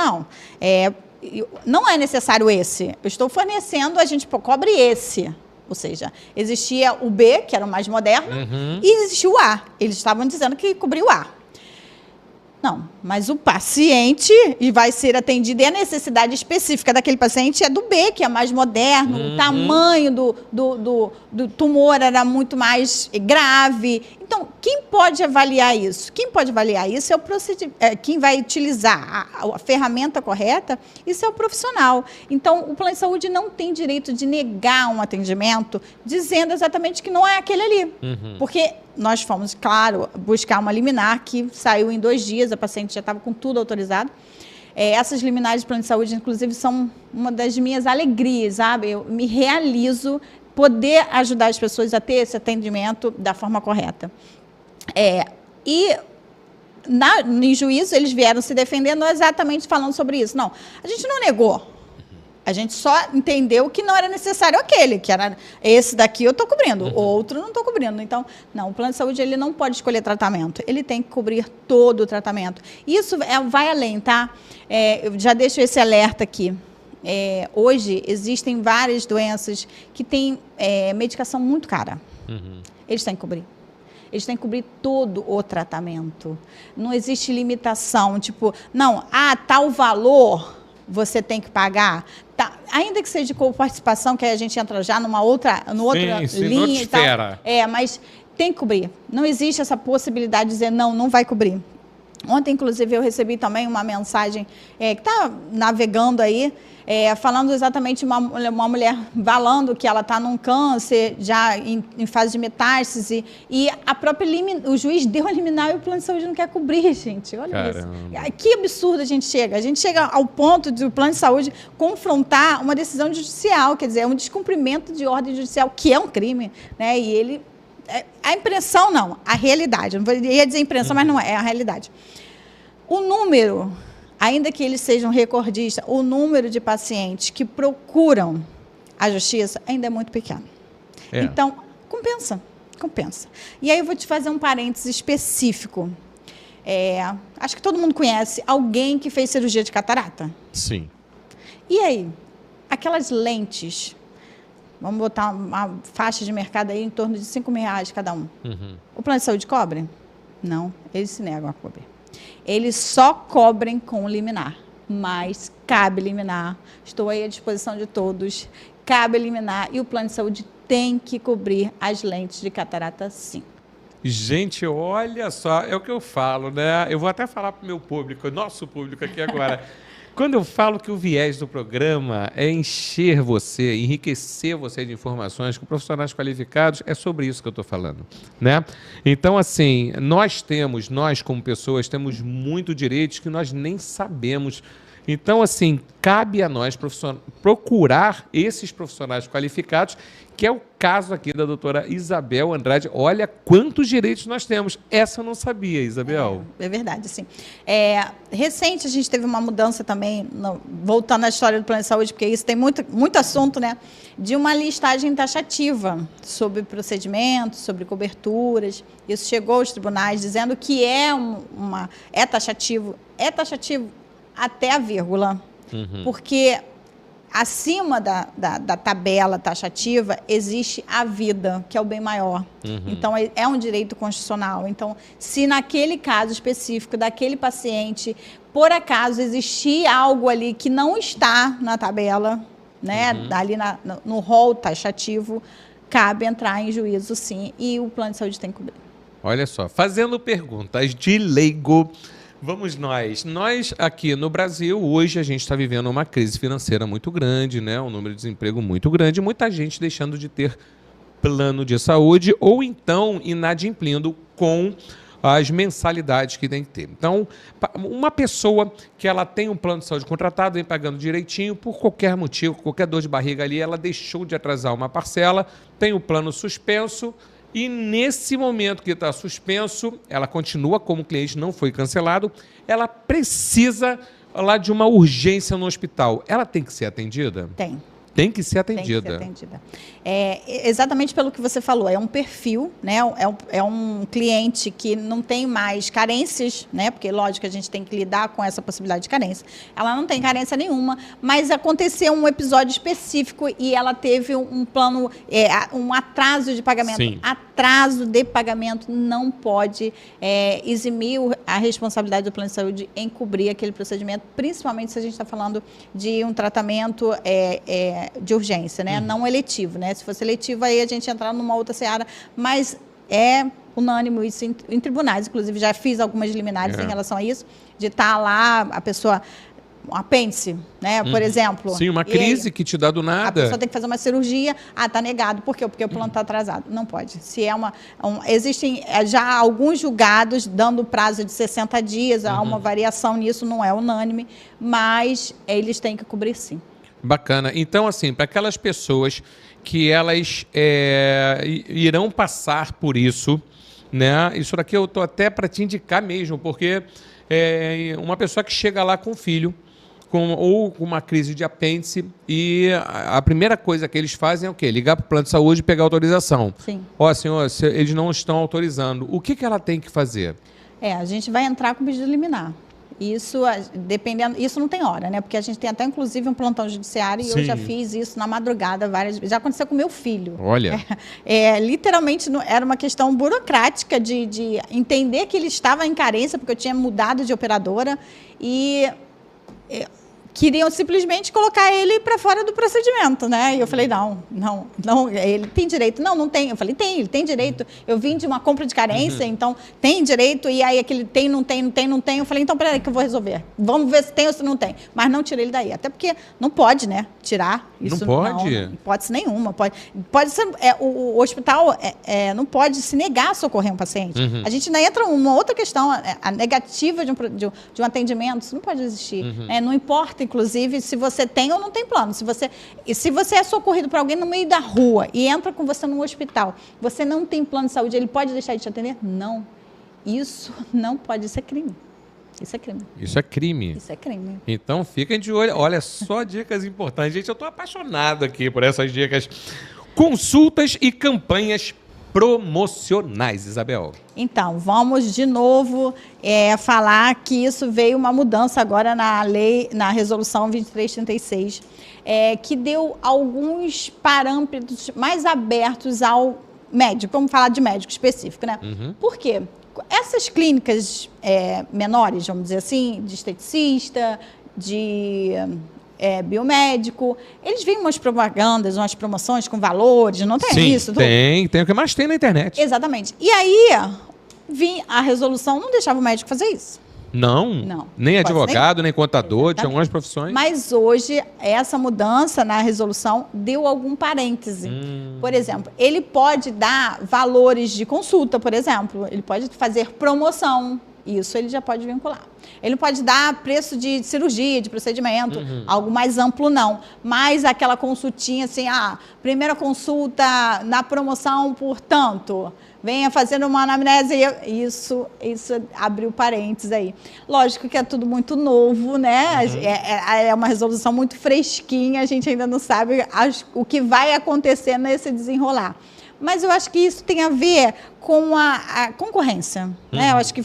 não é necessário esse, eu estou fornecendo, a gente cobre esse. Ou seja, existia o B, que era o mais moderno, e existia o A. Eles estavam dizendo que cobria o A. Não, mas o paciente vai ser atendido e a necessidade específica daquele paciente é do B, que é mais moderno, o tamanho do tumor era muito mais grave. Então, quem pode avaliar isso? Quem pode avaliar isso é o procedimento, quem vai utilizar a ferramenta correta, isso é o profissional. Então, o plano de saúde não tem direito de negar um atendimento dizendo exatamente que não é aquele ali. Porque nós fomos, claro, buscar uma liminar que saiu em 2 dias, a paciente já estava com tudo autorizado. Essas liminares de plano de saúde, inclusive, são uma das minhas alegrias, sabe? Eu me realizo poder ajudar as pessoas a ter esse atendimento da forma correta. Em juízo, eles vieram se defendendo exatamente falando sobre isso. Não, a gente não negou. A gente só entendeu que não era necessário aquele, que era esse daqui eu estou cobrindo, outro não estou cobrindo. Então, não, o plano de saúde ele não pode escolher tratamento, ele tem que cobrir todo o tratamento. Isso vai além, tá? Eu já deixo esse alerta aqui. Hoje, existem várias doenças que têm medicação muito cara. Eles têm que cobrir. Eles têm que cobrir todo o tratamento. Não existe limitação, tipo, não, tal valor você tem que pagar, tá, ainda que seja com participação, que a gente entra já numa outra linha e tal. Mas tem que cobrir. Não existe essa possibilidade de dizer não vai cobrir. Ontem, inclusive, eu recebi também uma mensagem que está navegando aí, falando exatamente uma mulher falando que ela está num câncer, já em fase de metástase, e o juiz deu a liminar e o plano de saúde não quer cobrir, gente. Olha Caramba. Isso. Que absurdo a gente chega. A gente chega ao ponto de o plano de saúde confrontar uma decisão judicial, quer dizer, um descumprimento de ordem judicial, que é um crime, né? E ele... A impressão não, a realidade. Eu não ia dizer impressão, mas não é a realidade. O número, ainda que eles sejam recordistas, o número de pacientes que procuram a justiça ainda é muito pequeno. Então, compensa. E aí eu vou te fazer um parênteses específico. Acho que todo mundo conhece alguém que fez cirurgia de catarata.
Sim.
E aí, aquelas lentes... Vamos botar uma faixa de mercado aí em torno de R$5.000 cada um. O plano de saúde cobre? Não, eles se negam a cobrir. Eles só cobrem com liminar, mas cabe liminar. Estou aí à disposição de todos. Cabe liminar e o plano de saúde tem que cobrir as lentes de catarata, sim.
Gente, olha só, é o que eu falo, né? Eu vou até falar para o meu público, nosso público aqui agora. Quando eu falo que o viés do programa é encher você, enriquecer você de informações com profissionais qualificados, é sobre isso que eu estou falando, né? Então, assim, nós como pessoas, temos muito direitos que nós nem sabemos. Então, assim, cabe a nós procurar esses profissionais qualificados, que é o caso aqui da doutora Isabel Andrade. Olha quantos direitos nós temos. Essa eu não sabia, Isabel.
É verdade, sim. Recente a gente teve uma mudança também, voltando à história do plano de saúde, porque isso tem muito assunto, né? De uma listagem taxativa sobre procedimentos, sobre coberturas. Isso chegou aos tribunais dizendo que é taxativo até a vírgula. Porque acima da tabela taxativa existe a vida, que é o bem maior. Então, é um direito constitucional. Então, se naquele caso específico daquele paciente, por acaso, existir algo ali que não está na tabela, né, ali no rol taxativo, cabe entrar em juízo, sim, e o plano de saúde tem que cobrir.
Olha só, fazendo perguntas de leigo, vamos nós. Nós aqui no Brasil, hoje a gente está vivendo uma crise financeira muito grande, né? Um número de desemprego muito grande, muita gente deixando de ter plano de saúde ou então inadimplindo com as mensalidades que tem que ter. Então, uma pessoa que ela tem um plano de saúde contratado, vem pagando direitinho, por qualquer motivo, qualquer dor de barriga ali, ela deixou de atrasar uma parcela, tem o plano suspenso, e nesse momento que está suspenso, ela continua como cliente, não foi cancelado, ela precisa lá de uma urgência no hospital. Ela tem que ser atendida? Tem que ser atendida.
Tem que ser atendida. Exatamente pelo que você falou, é um perfil, né? É um cliente que não tem mais carências, né? Porque, lógico, a gente tem que lidar com essa possibilidade de carência. Ela não tem carência nenhuma, mas aconteceu um episódio específico e ela teve um plano, um atraso de pagamento.
Sim.
Atraso de pagamento não pode eximir a responsabilidade do plano de saúde em cobrir aquele procedimento, principalmente se a gente está falando de um tratamento de urgência, né? Não eletivo, né? Se fosse eletivo, aí a gente entrar numa outra seara, mas é unânime isso em tribunais, inclusive já fiz algumas liminares em relação a isso, de estar lá a pessoa, um apêndice, né? Por exemplo.
Sim, uma crise que te dá do nada.
A pessoa tem que fazer uma cirurgia, tá negado. Por quê? Porque o plano está atrasado. Não pode. Se existem já alguns julgados dando prazo de 60 dias, há uma variação nisso, não é unânime, mas eles têm que cobrir sim.
Bacana. Então, assim, para aquelas pessoas que elas irão passar por isso, né? Isso daqui eu estou até para te indicar mesmo, porque uma pessoa que chega lá com um filho, ou com uma crise de apêndice, e a primeira coisa que eles fazem é o quê? Ligar para o plano de saúde e pegar autorização.
Sim.
Senhor, eles não estão autorizando. O que ela tem que fazer?
A gente vai entrar com pedido liminar. Isso, dependendo, isso não tem hora, né? Porque a gente tem até, inclusive, um plantão judiciário e eu já fiz isso na madrugada várias vezes. Já aconteceu com meu filho.
Olha.
Literalmente, era uma questão burocrática de entender que ele estava em carência, porque eu tinha mudado de operadora e queriam simplesmente colocar ele para fora do procedimento, né? E eu falei, não, ele tem direito. Não tem. Eu falei, ele tem direito. Eu vim de uma compra de carência, então tem direito. E aí aquele não tem. Eu falei, então peraí que eu vou resolver. Vamos ver se tem ou se não tem. Mas não tirei ele daí. Até porque não pode, né? Tirar isso.
Não pode?
Não, hipótese nenhuma. Pode ser, o hospital não pode se negar a socorrer um paciente. A gente ainda entra numa outra questão, a negativa de um atendimento, isso não pode existir. Não importa, inclusive, se você tem ou não tem plano. Se você é socorrido por alguém no meio da rua e entra com você no hospital, você não tem plano de saúde, ele pode deixar de te atender? Não. Isso não pode, isso é crime. Isso é crime.
Isso é crime.
Isso é crime.
Então, fiquem de olho. Olha, só dicas importantes. Gente, eu estou apaixonado aqui por essas dicas. Consultas e campanhas promocionais, Isabel.
Então, vamos de novo falar que isso veio uma mudança agora na resolução 2336, que deu alguns parâmetros mais abertos ao médico. Vamos falar de médico específico, né? Por quê? Essas clínicas menores, vamos dizer assim, de esteticista, de biomédico, eles veem umas propagandas, umas promoções com valores, não tem?
Sim,
isso?
Tem o que mais tem na internet.
Exatamente. E aí, a resolução não deixava o médico fazer isso.
Não? Nem advogado, nem contador, tinha algumas profissões.
Mas hoje, essa mudança na resolução deu algum parêntese. Por exemplo, ele pode dar valores de consulta, por exemplo. Ele pode fazer promoção. Isso ele já pode vincular. Ele pode dar preço de cirurgia, de procedimento, algo mais amplo não. Mas aquela consultinha assim, primeira consulta na promoção por tanto, venha fazendo uma anamnese, isso abriu parênteses aí. Lógico que é tudo muito novo, né? É uma resolução muito fresquinha, a gente ainda não sabe o que vai acontecer nesse desenrolar. Mas eu acho que isso tem a ver com a concorrência. Né? Eu acho que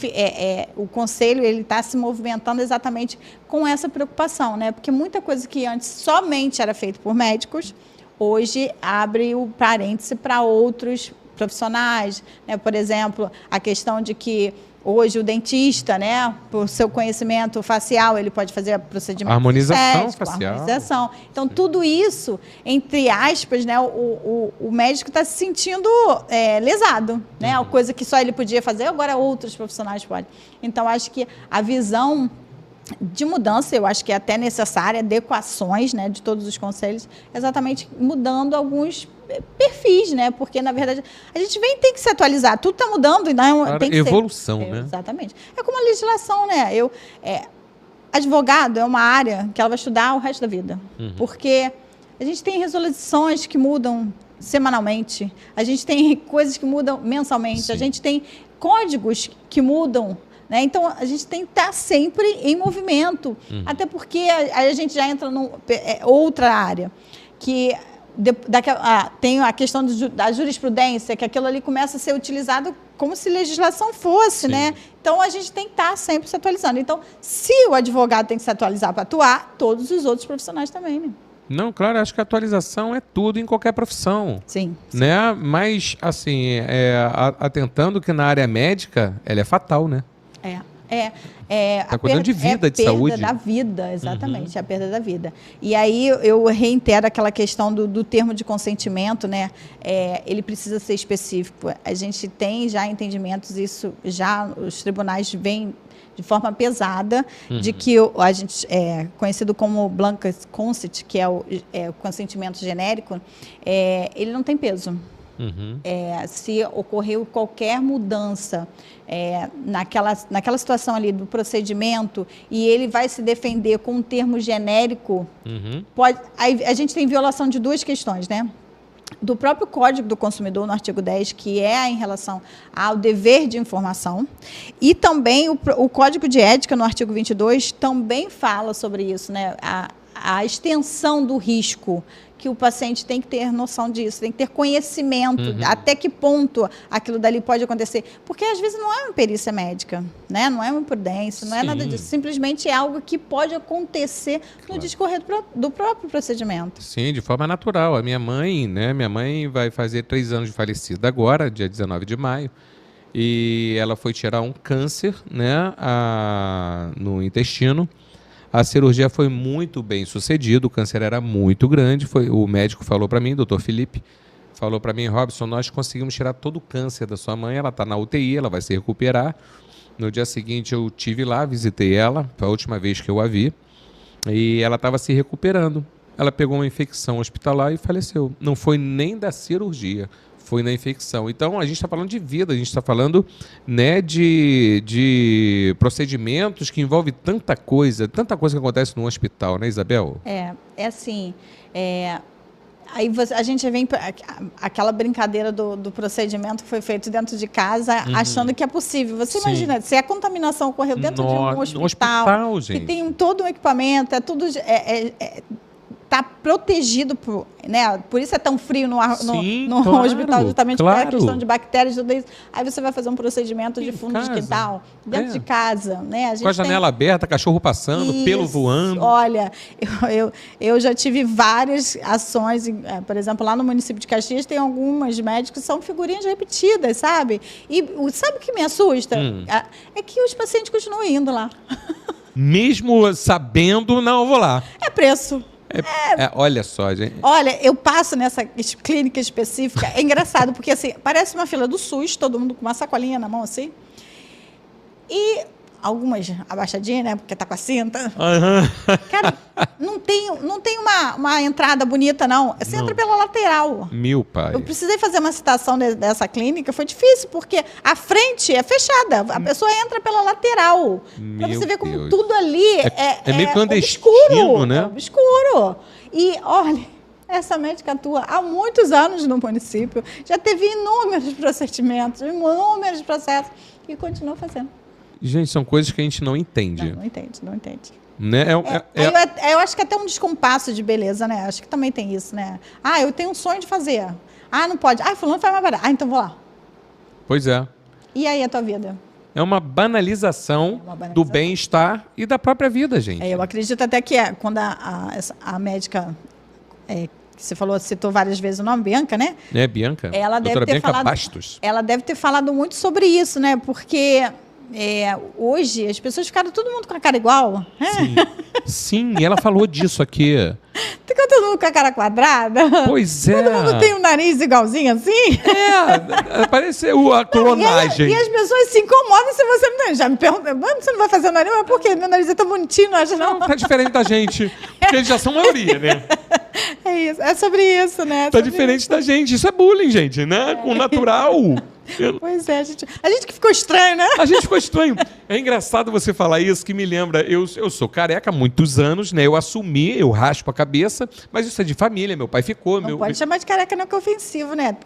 o Conselho está se movimentando exatamente com essa preocupação, né? Porque muita coisa que antes somente era feita por médicos, hoje abre o parêntese para outros profissionais. Né? Por exemplo, a questão de que hoje o dentista, né, por seu conhecimento facial, ele pode fazer procedimento
harmonização facial.
Harmonização. Então, tudo isso, entre aspas, né, o médico está se sentindo lesado, né? Uma coisa que só ele podia fazer, agora outros profissionais podem. Então, acho que a visão de mudança, eu acho que é até necessária, adequações, né, de todos os conselhos, exatamente mudando alguns perfis, né? Porque, na verdade, a gente tem que se atualizar. Tudo está mudando e não tem que
evolução,
ser.
Né?
Exatamente. É como a legislação, né? Advogado é uma área que ela vai estudar o resto da vida. Porque a gente tem resoluções que mudam semanalmente, a gente tem coisas que mudam mensalmente, Sim. A gente tem códigos que mudam. Né? Então, a gente tem que estar sempre em movimento, até porque a gente já entra em outra área, que tem a questão da jurisprudência, que aquilo ali começa a ser utilizado como se legislação fosse, né? Então, a gente tem que estar sempre se atualizando. Então, se o advogado tem que se atualizar para atuar, todos os outros profissionais também, né?
Não, claro, acho que a atualização é tudo em qualquer profissão.
Sim.
Né? Mas, assim, atentando que na área médica, ela é fatal, né?
Está
cuidando de vida, de saúde.
A perda da vida, exatamente, a perda da vida. E aí eu reitero aquela questão do termo de consentimento, né? Ele precisa ser específico. A gente tem já entendimentos, isso já os tribunais vêm de forma pesada, de que a gente conhecido como blanket consent, que é o consentimento genérico, ele não tem peso. Se ocorreu qualquer mudança naquela situação ali do procedimento e ele vai se defender com um termo genérico, aí a gente tem violação de duas questões, né? Do próprio Código do Consumidor, no artigo 10, que é em relação ao dever de informação, e também o Código de Ética, no artigo 22, também fala sobre isso, né? A extensão do risco, que o paciente tem que ter noção disso, tem que ter conhecimento, até que ponto aquilo dali pode acontecer. Porque, às vezes, não é uma perícia médica, né? Não é uma imprudência, não é nada disso. Simplesmente é algo que pode acontecer no discorrer do próprio procedimento.
Sim, de forma natural. A minha mãe, né? Minha mãe vai fazer 3 anos de falecida agora, dia 19 de maio, e ela foi tirar um câncer, né? No intestino. A cirurgia foi muito bem sucedida, o câncer era muito grande. O médico falou para mim, doutor Felipe, falou para mim, Robson, nós conseguimos tirar todo o câncer da sua mãe, ela está na UTI, ela vai se recuperar. No dia seguinte eu estive lá, visitei ela, foi a última vez que eu a vi, e ela estava se recuperando. Ela pegou uma infecção hospitalar e faleceu. Não foi nem da cirurgia, foi na infecção. Então, a gente está falando de vida, a gente está falando, né, de procedimentos que envolvem tanta coisa que acontece no hospital, né, Isabel?
Assim, aí a gente vem aquela brincadeira do procedimento que foi feito dentro de casa, achando que é possível. Você imagina, se a contaminação ocorreu dentro de um hospital
gente.
Que tem todo um equipamento, tudo... Está protegido, né? Por isso é tão frio no hospital, justamente por a questão de bactérias, tudo isso. Aí você vai fazer um procedimento de fundo de quintal, dentro de casa. Né? A gente
com a janela aberta, cachorro passando, pelo voando.
Olha, eu já tive várias ações, por exemplo, lá no município de Caxias tem algumas médicos que são figurinhas repetidas, sabe? E sabe o que me assusta? É que os pacientes continuam indo lá.
Mesmo sabendo, não, eu vou lá.
É preço.
Olha só, gente.
Olha, eu passo nessa clínica específica. É engraçado, porque assim, parece uma fila do SUS, todo mundo com uma sacolinha na mão assim. E algumas abaixadinhas, né? Porque tá com a cinta.
Aham.
Cara, não tem uma entrada bonita, não. Você entra pela lateral.
Meu pai.
Eu precisei fazer uma citação dessa clínica, foi difícil, porque a frente é fechada, a pessoa entra pela lateral. Para você ver como
Deus.
tudo ali
É meio clandestino,
obscuro,
né?
É obscuro. E, olha, essa médica atua há muitos anos no município, já teve inúmeros procedimentos, inúmeros processos, e continua fazendo.
Gente, são coisas que a gente não entende.
Não entende.
Né?
Eu acho que até um descompasso de beleza, né? Acho que também tem isso, né? Ah, eu tenho um sonho de fazer. Ah, não pode. Ah, fulano faz mais barato. Ah, então vou lá.
Pois é.
E aí a tua vida?
É uma banalização, do bem-estar e da própria vida, gente.
Eu acredito até que quando a médica, que você falou, citou várias vezes o nome, Bianca, né?
É, Bianca.
Ela deve
Doutora
ter
Bianca
falado,
Bastos.
ela deve ter falado muito sobre isso, né? Porque hoje as pessoas ficaram todo mundo com a cara igual.
Sim, ela falou disso aqui.
Fica todo mundo com a cara quadrada.
Pois é.
Todo mundo tem um nariz igualzinho assim.
Parece a clonagem.
E as pessoas se incomodam se você não tem. Já me perguntam, você não vai fazer o nariz? Mas por quê? Meu nariz é tão bonitinho, não acha não?
Tá diferente da gente. Porque eles já são maioria, né?
É isso, é sobre isso, né?
Tá diferente da gente. Isso é bullying, gente, né? Com o natural.
Pois é, a gente que ficou estranho, né?
A gente ficou estranho. É engraçado você falar isso, que me lembra, eu sou careca há muitos anos, né? Eu assumi, eu raspo a cabeça, mas isso é de família, meu pai ficou.
Não pode chamar de careca não, que é ofensivo, né?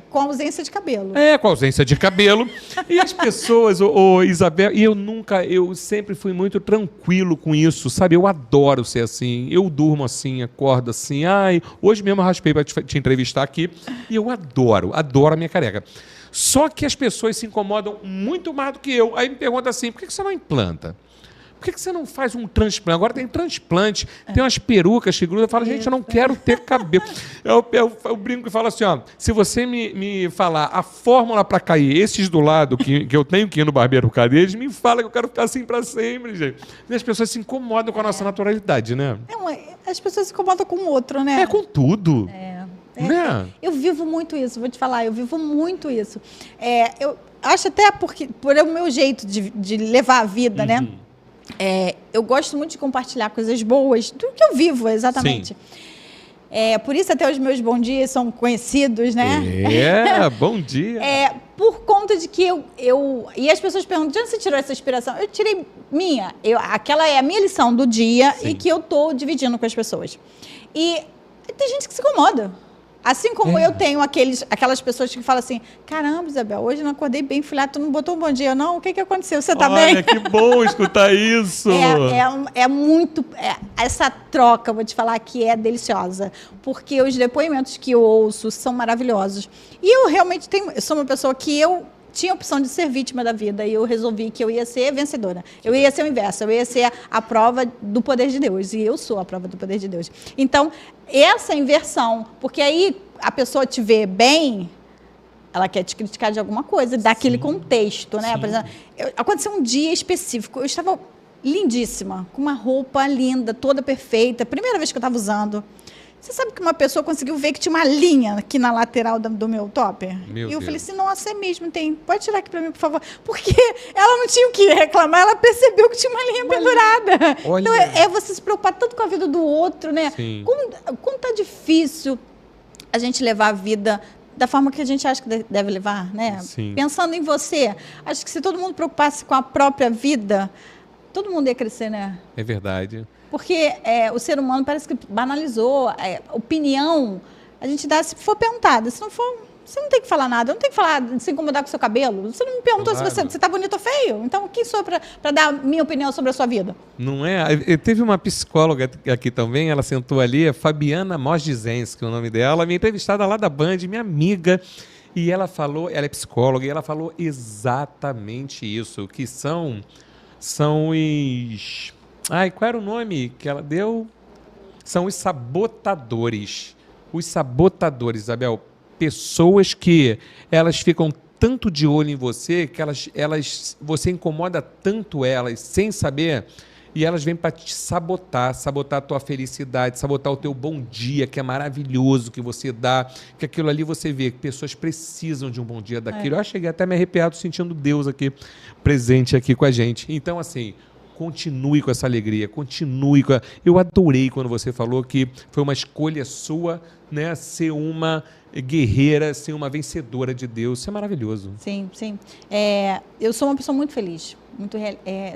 Com ausência de cabelo.
Com ausência de cabelo. E as pessoas, Isabel, e eu sempre fui muito tranquilo com isso, sabe? Eu adoro ser assim, eu durmo assim, acordo assim. Ai, hoje mesmo eu raspei para te entrevistar aqui, e eu adoro a minha careca. Só que as pessoas se incomodam muito mais do que eu. Aí me perguntam assim, por que você não implanta? Por que você não faz um transplante? Agora tem transplante, tem umas perucas que grudam. Eu falo, gente, eu não quero ter cabelo. Eu brinco e falo assim, ó, se você me falar a fórmula para cair esses do lado, que eu tenho que ir no barbeiro por causa deles, me fala que eu quero ficar assim para sempre, gente. E as pessoas se incomodam com a nossa naturalidade, né?
As pessoas se incomodam com o outro, né?
Com tudo. Né?
Eu vivo muito isso, vou te falar, eu vivo muito isso. Eu acho até por o meu jeito de levar a vida, né? Eu gosto muito de compartilhar coisas boas, do que eu vivo, exatamente. Por isso até os meus bons dias são conhecidos, né?
Bom dia.
Por conta de que e as pessoas perguntam, de onde você tirou essa inspiração? Eu tirei minha. Aquela é a minha lição do dia. Sim. E que eu estou dividindo com as pessoas. E tem gente que se incomoda. Assim como eu tenho aquelas pessoas que falam assim, caramba, Isabel, hoje eu não acordei bem, fui lá, tu não botou um bom dia, não? O que aconteceu? Você tá bem?
Olha, que bom escutar isso!
Muito... essa troca, vou te falar, que é deliciosa. Porque os depoimentos que eu ouço são maravilhosos. E eu realmente eu sou uma pessoa que eu tinha a opção de ser vítima da vida e eu resolvi que eu ia ser vencedora. Eu ia ser o inverso, eu ia ser a prova do poder de Deus. E eu sou a prova do poder de Deus. Então, essa inversão, porque aí a pessoa te vê bem, ela quer te criticar de alguma coisa, daquele contexto, né? Por exemplo, aconteceu um dia específico, eu estava lindíssima, com uma roupa linda, toda perfeita, primeira vez que eu estava usando. Você sabe que uma pessoa conseguiu ver que tinha uma linha aqui na lateral do meu top?
Meu
e eu
Deus.
falei assim, nossa, é mesmo, tem. Pode tirar aqui para mim, por favor. Porque ela não tinha o que reclamar, ela percebeu que tinha uma linha pendurada.
Olha.
Então, é você se preocupar tanto com a vida do outro, né?
Sim.
Como tá difícil a gente levar a vida da forma que a gente acha que deve levar, né?
Sim.
Pensando em você. Acho que se todo mundo preocupasse com a própria vida, todo mundo ia crescer, né?
É verdade.
Porque o ser humano parece que banalizou. Opinião, a gente dá se for perguntada. Se não for, você não tem que falar nada. Eu não tem que falar de se incomodar com o seu cabelo. Você não me perguntou se você está bonito ou feio. Então, quem sou para dar minha opinião sobre a sua vida?
Não é? Teve uma psicóloga aqui também, ela sentou ali, a Fabiana Mosdizens, que é o nome dela, minha entrevistada lá da Band, minha amiga. E ela falou, ela é psicóloga, e ela falou exatamente isso, que são os... Ai, qual era o nome que ela deu? São os sabotadores. Os sabotadores, Isabel. Pessoas que elas ficam tanto de olho em você que você incomoda tanto elas sem saber. E elas vêm para te sabotar a tua felicidade, sabotar o teu bom dia, que é maravilhoso, que você dá, que aquilo ali você vê, que pessoas precisam de um bom dia daquilo. Eu cheguei até a me arrepiado sentindo Deus aqui, presente aqui com a gente. Então, assim, continue com essa alegria, continue com Eu adorei quando você falou que foi uma escolha sua, né, ser uma guerreira, ser uma vencedora de Deus. Isso é maravilhoso.
Sim, sim. Eu sou uma pessoa muito feliz,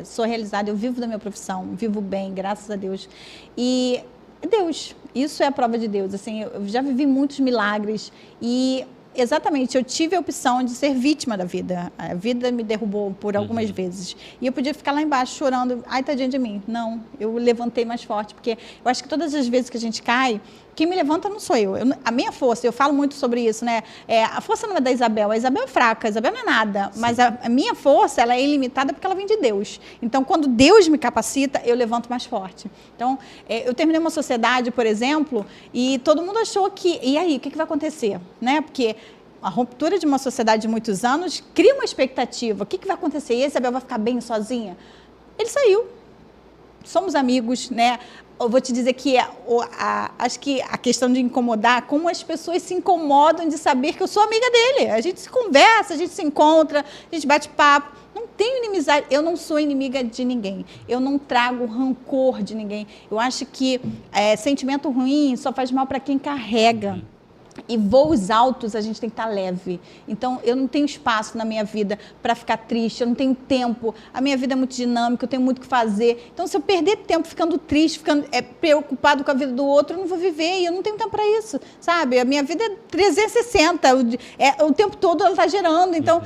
sou realizada, eu vivo da minha profissão, vivo bem, graças a Deus. E Deus, isso é a prova de Deus. Assim, eu já vivi muitos milagres e exatamente, eu tive a opção de ser vítima da vida. A vida me derrubou por algumas vezes. E eu podia ficar lá embaixo chorando, ai, tadinha de mim. Não, eu levantei mais forte, porque eu acho que todas as vezes que a gente cai, quem me levanta não sou eu. A minha força, eu falo muito sobre isso, né? A força não é da Isabel, a Isabel é fraca, a Isabel não é nada. Sim. Mas a minha força, ela é ilimitada porque ela vem de Deus. Então, quando Deus me capacita, eu levanto mais forte. Então, eu terminei uma sociedade, por exemplo, e todo mundo achou que, e aí, o que vai acontecer? Né? Porque a ruptura de uma sociedade de muitos anos cria uma expectativa. O que vai acontecer? E a Isabel vai ficar bem sozinha? Ele saiu. Somos amigos, né? Eu vou te dizer que acho que a questão de incomodar, como as pessoas se incomodam de saber que eu sou amiga dele. A gente se conversa, a gente se encontra, a gente bate papo. Não tenho inimizade, eu não sou inimiga de ninguém. Eu não trago rancor de ninguém. Eu acho que sentimento ruim só faz mal para quem carrega. E voos altos a gente tem que estar leve. Então, eu não tenho espaço na minha vida para ficar triste, eu não tenho tempo. A minha vida é muito dinâmica, eu tenho muito o que fazer. Então, se eu perder tempo ficando triste, ficando preocupado com a vida do outro, eu não vou viver e eu não tenho tempo para isso, sabe? A minha vida é 360, o tempo todo ela está gerando. Então,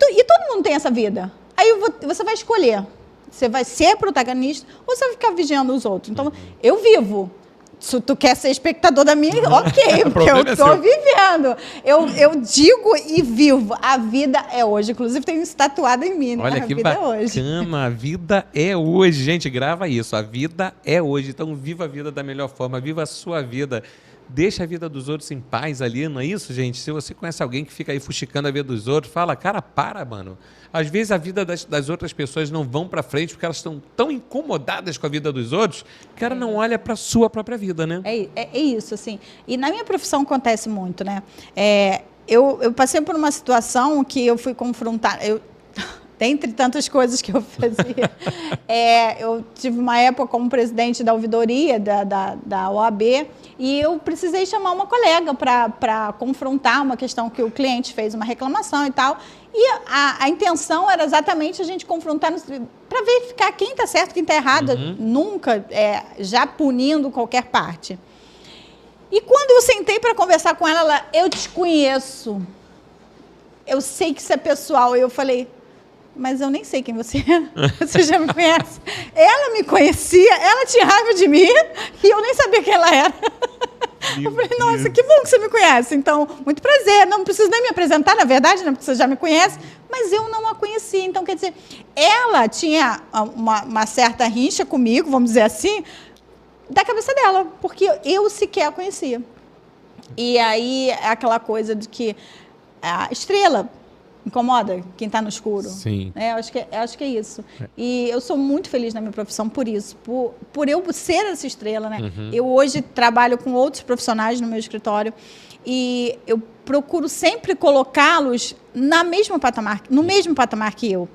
e todo mundo tem essa vida. Aí você vai escolher. Você vai ser protagonista ou você vai ficar vigiando os outros. Então, eu vivo. Se tu quer ser espectador da minha, ok, porque eu estou vivendo. Eu digo e vivo. A vida é hoje. Inclusive, tenho isso tatuado em mim.
Olha que bacana. A vida é hoje. Gente, grava isso. A vida é hoje. Então, viva a vida da melhor forma. Viva a sua vida. Deixa a vida dos outros em paz ali, não é isso, gente? Se você conhece alguém que fica aí fuxicando a vida dos outros, fala, cara, para, mano. Às vezes a vida das outras pessoas não vão para frente porque elas estão tão incomodadas com a vida dos outros que ela não olha para a sua própria vida, né?
É isso, assim. E na minha profissão acontece muito, né? Eu passei por uma situação que eu fui confrontar... Dentre tantas coisas que eu fazia. Eu tive uma época como presidente da ouvidoria da OAB e eu precisei chamar uma colega para confrontar uma questão que o cliente fez uma reclamação e tal. E a intenção era exatamente a gente confrontar para verificar quem está certo, quem está errado, nunca já punindo qualquer parte. E quando eu sentei para conversar com ela, eu te conheço, eu sei que isso é pessoal. E eu falei... Mas eu nem sei quem você é. Você já me conhece. Ela me conhecia, ela tinha raiva de mim e eu nem sabia quem ela era. Eu falei, nossa, que bom que você me conhece. Então, muito prazer. Não preciso nem me apresentar, na verdade, né, porque você já me conhece. Mas eu não a conhecia. Então, quer dizer, ela tinha uma certa rixa comigo, vamos dizer assim, da cabeça dela, porque eu sequer a conhecia. E aí, é aquela coisa de que a estrela... incomoda quem está no escuro.
Sim.
Acho que é isso. E eu sou muito feliz na minha profissão por isso, por eu ser essa estrela, né? Eu hoje trabalho com outros profissionais no meu escritório e eu procuro sempre colocá-los no mesmo patamar que eu.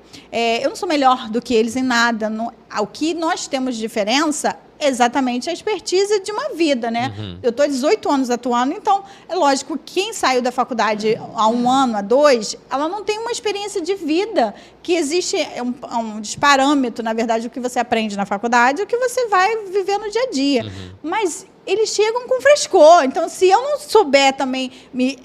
Eu não sou melhor do que eles em nada. O que nós temos de diferença é exatamente a expertise de uma vida, né? Eu estou há 18 anos atuando, então é lógico que quem saiu da faculdade há 1 ano, há 2, ela não tem uma experiência de vida, que existe um desparâmetro, na verdade, o que você aprende na faculdade e o que você vai viver no dia a dia. Mas eles chegam com frescor. Então, se eu não souber também me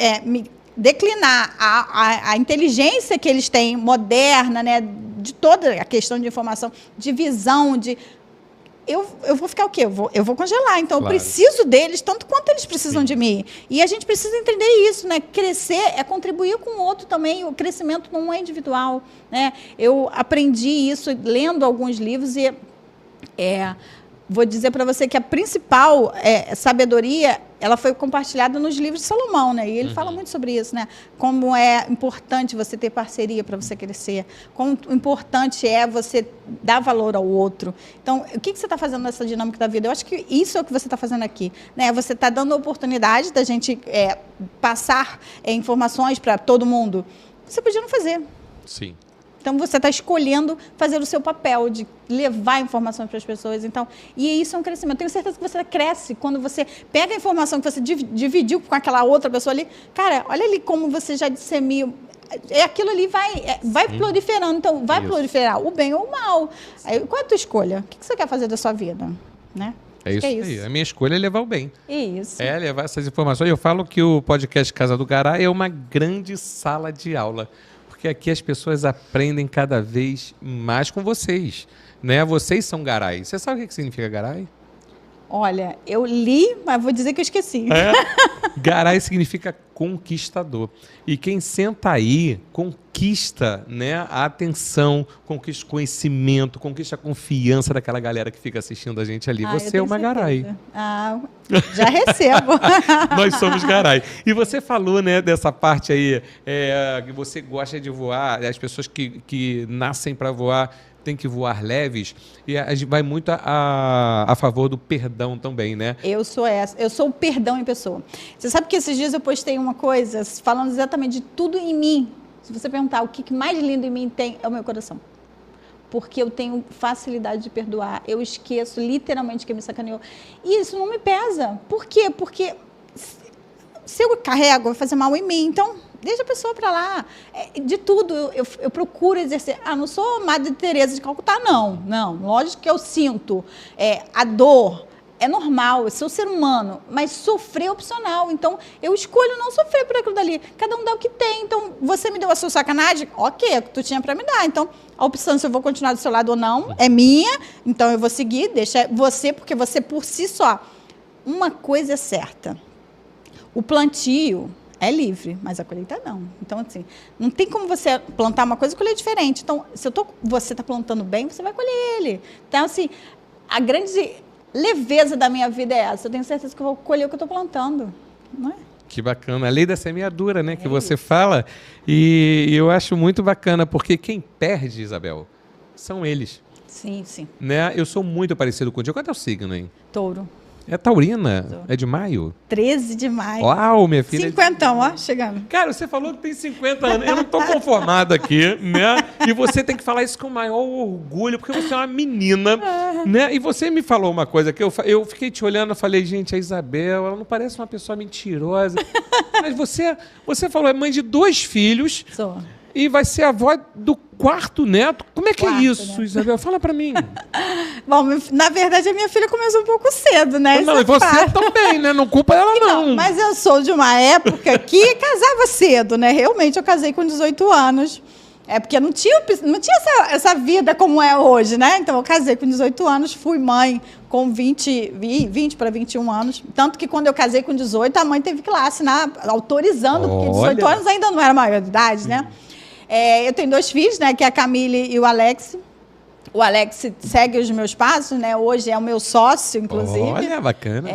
declinar a inteligência que eles têm, moderna, né, de toda a questão de informação, de visão, eu vou ficar o quê? Eu vou congelar. Então, claro, eu preciso deles tanto quanto eles precisam de mim. E a gente precisa entender isso, né? Crescer é contribuir com o outro também. O crescimento não é individual, né? Eu aprendi isso lendo alguns livros e vou dizer para você que a principal sabedoria ela foi compartilhada nos livros de Salomão, né? E ele fala muito sobre isso, né? Como é importante você ter parceria para você crescer, como importante é você dar valor ao outro. Então, o que você está fazendo nessa dinâmica da vida? Eu acho que isso é o que você está fazendo aqui, né? Você está dando a oportunidade da gente passar informações para todo mundo. Você podia não fazer.
Sim.
Então, você está escolhendo fazer o seu papel de levar informações para as pessoas. Então, e isso é um crescimento. Eu tenho certeza que você cresce quando você pega a informação que você dividiu com aquela outra pessoa ali. Cara, olha ali como você já dissemina. Aquilo ali vai proliferando. Então, vai proliferar o bem ou o mal. Aí, qual é a tua escolha? O que você quer fazer da sua vida? Né?
É isso aí. A minha escolha é levar o bem.
Isso.
É levar essas informações. Eu falo que o podcast Casa do Garay é uma grande sala de aula. Porque aqui as pessoas aprendem cada vez mais com vocês, né? Vocês são garai. Você sabe o que significa garai?
Olha, eu li, mas vou dizer que eu esqueci.
Garai significa conquistador. E quem senta aí conquista, né, a atenção, conquista o conhecimento, conquista a confiança daquela galera que fica assistindo a gente ali. Você é uma garai.
Já recebo.
Nós somos garai. E você falou, né, dessa parte aí, que você gosta de voar, as pessoas que nascem para voar tem que voar leves, e a gente vai muito a favor do perdão também, né?
Eu sou o perdão em pessoa. Você sabe que esses dias eu postei uma coisa falando exatamente de tudo em mim. Se você perguntar o que mais lindo em mim tem, é o meu coração. Porque eu tenho facilidade de perdoar. Eu esqueço literalmente quem me sacaneou. E isso não me pesa. Por quê? Porque se eu carrego, vai fazer mal em mim. Então, deixa a pessoa para lá. De tudo, eu procuro exercer. Não sou Madre Teresa de Calcutá, não. Não, lógico que eu sinto a dor. É normal, eu sou ser humano, mas sofrer é opcional. Então, eu escolho não sofrer por aquilo dali. Cada um dá o que tem. Então, você me deu a sua sacanagem? Ok, é o que tu tinha para me dar. Então, a opção se eu vou continuar do seu lado ou não é minha. Então, eu vou seguir, deixa você, porque você por si só. Uma coisa é certa. O plantio é livre, mas a colheita não. Então, assim, não tem como você plantar uma coisa e colher diferente. Então, se você está plantando bem, você vai colher ele. Então, assim, a grande leveza da minha vida é essa. Eu tenho certeza que eu vou colher o que eu estou plantando. Não é?
Que bacana. A lei da semeadura, né? Que você fala. E eu acho muito bacana, porque quem perde, Isabel, são eles.
Sim, sim.
Né? Eu sou muito parecido contigo. Qual é o teu signo, hein?
Touro.
É taurina? É de maio?
13 de maio.
Uau, minha filha.
50, ó, chegando.
Cara, você falou que tem 50 anos. Eu não tô conformado aqui, né? E você tem que falar isso com o maior orgulho, porque você é uma menina, né? E você me falou uma coisa que eu fiquei te olhando e falei, gente, a Isabel, ela não parece uma pessoa mentirosa. Mas você falou, é mãe de 2 filhos.
Sou.
E vai ser avó do 4º neto. Como é que é isso,
neto.
Isabel? Fala pra mim.
Bom, na verdade, a minha filha começou um pouco cedo, né?
Não, e você também, né? Não culpa ela, não.
Mas eu sou de uma época que casava cedo, né? Realmente, eu casei com 18 anos. Porque não tinha essa vida como é hoje, né? Então, eu casei com 18 anos, fui mãe com 20 para 21 anos. Tanto que quando eu casei com 18, a mãe teve que ir lá assinar, autorizando, porque 18 anos ainda não era maior de idade, né? Eu tenho 2 filhos, né? Que é a Camille e o Alex. O Alex segue os meus passos, né? Hoje é o meu sócio, inclusive.
Olha, bacana.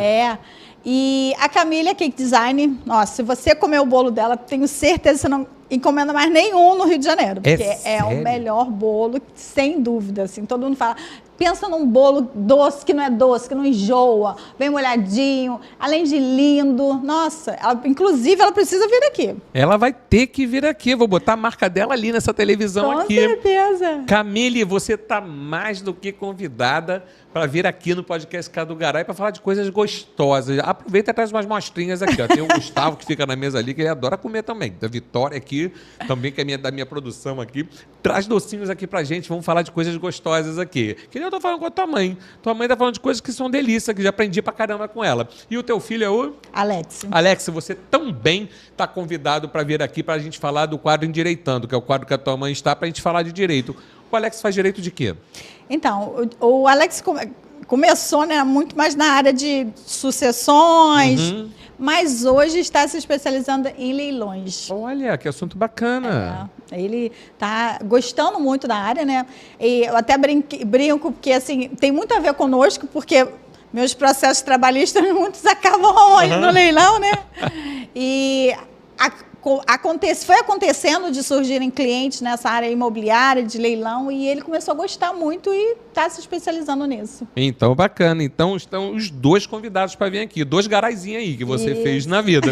E a Camille é cake design. Nossa, se você comer o bolo dela, tenho certeza que você não encomenda mais nenhum no Rio de Janeiro. Porque é o melhor bolo, sem dúvida. Assim, todo mundo fala, pensa num bolo doce, que não enjoa, bem molhadinho, além de lindo. Nossa, inclusive ela precisa vir aqui.
Ela vai ter que vir aqui. Eu vou botar a marca dela ali nessa televisão aqui.
Com certeza.
Camille, você está mais do que convidada para vir aqui no podcast Casa do Garay para falar de coisas gostosas. Aproveita e traz umas mostrinhas aqui. Ó. Tem o Gustavo que fica na mesa ali, que ele adora comer também. Da Vitória aqui, também que é da minha produção aqui. Traz docinhos aqui pra gente. Vamos falar de coisas gostosas aqui. Que nem eu tô falando com a tua mãe. Tua mãe tá falando de coisas que são delícia, que já aprendi pra caramba com ela. E o teu filho é o?
Alex.
Alex, você também tá convidado para vir aqui pra gente falar do quadro Endireitando, que é o quadro que a tua mãe está, pra gente falar de direito. O Alex faz direito de quê?
Então, o Alex começou, né, muito mais na área de sucessões, mas hoje está se especializando em leilões.
Olha, que assunto bacana.
Ele está gostando muito da área, né? E eu até brinco, porque assim, tem muito a ver conosco, porque Meus processos trabalhistas, muitos acabam onde? No leilão, né? E foi acontecendo de surgirem clientes nessa área imobiliária, de leilão, e ele começou a gostar muito e está se especializando nisso.
Então, bacana. Então, estão os dois convidados para vir aqui. 2 garaizinhos aí que você fez na vida.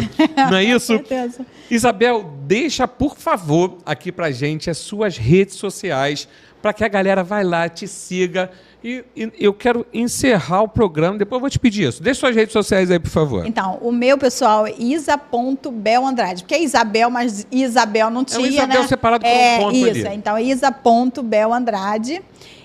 Não é isso?
Com certeza.
Isabel, deixa, por favor, aqui para gente as suas redes sociais, para que a galera vai lá, te siga. E eu quero encerrar o programa, depois eu vou te pedir isso. Deixa suas redes sociais aí, por favor.
Então, o meu, pessoal, é isa.belandrade, porque é Isabel, mas Isabel não tinha,
Isabel
né?
separado por um ponto ali.
Então, é isa.belandrade.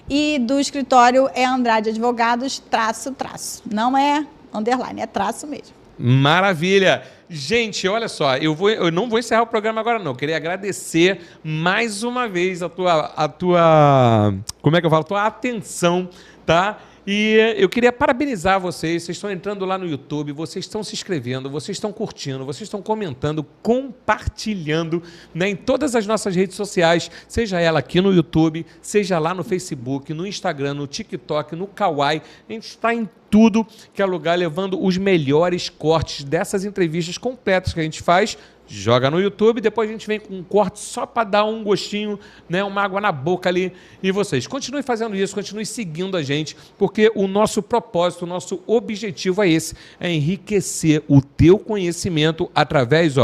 E do escritório é Andrade Advogados, _. Não é underline, é traço mesmo.
Maravilha! Gente, olha só, eu não vou encerrar o programa agora, não. Eu queria agradecer mais uma vez a tua como é que eu falo? Tua atenção, tá? E eu queria parabenizar vocês. Vocês estão entrando lá no YouTube, vocês estão se inscrevendo, vocês estão curtindo, vocês estão comentando, compartilhando, né, em todas as nossas redes sociais, seja ela aqui no YouTube, seja lá no Facebook, no Instagram, no TikTok, no Kawaii. A gente está em tudo que é lugar, levando os melhores cortes dessas entrevistas completas que a gente faz. Joga no YouTube, depois a gente vem com um corte só para dar um gostinho, né, uma água na boca ali. E vocês continuem fazendo isso, continuem seguindo a gente, porque o nosso propósito, o nosso objetivo é esse, é enriquecer o teu conhecimento através,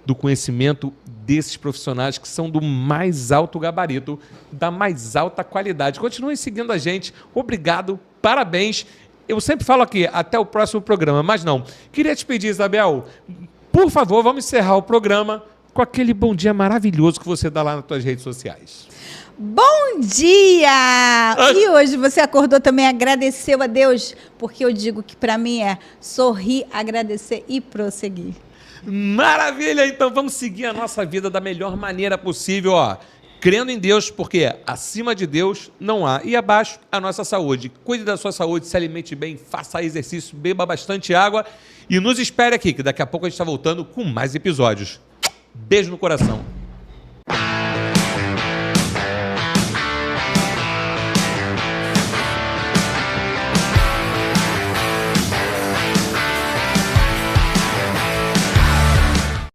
do conhecimento desses profissionais que são do mais alto gabarito, da mais alta qualidade. Continuem seguindo a gente. Obrigado, parabéns. Eu sempre falo aqui, até o próximo programa, mas não. Queria te pedir, Isabel, por favor, vamos encerrar o programa com aquele bom dia maravilhoso que você dá lá nas suas redes sociais.
Bom dia! E hoje você acordou também, agradeceu a Deus, porque eu digo que para mim é sorrir, agradecer e prosseguir.
Maravilha! Então vamos seguir a nossa vida da melhor maneira possível, crendo em Deus, porque acima de Deus não há, e abaixo a nossa saúde. Cuide da sua saúde, se alimente bem, faça exercício, beba bastante água e nos espere aqui, que daqui a pouco a gente está voltando com mais episódios. Beijo no coração.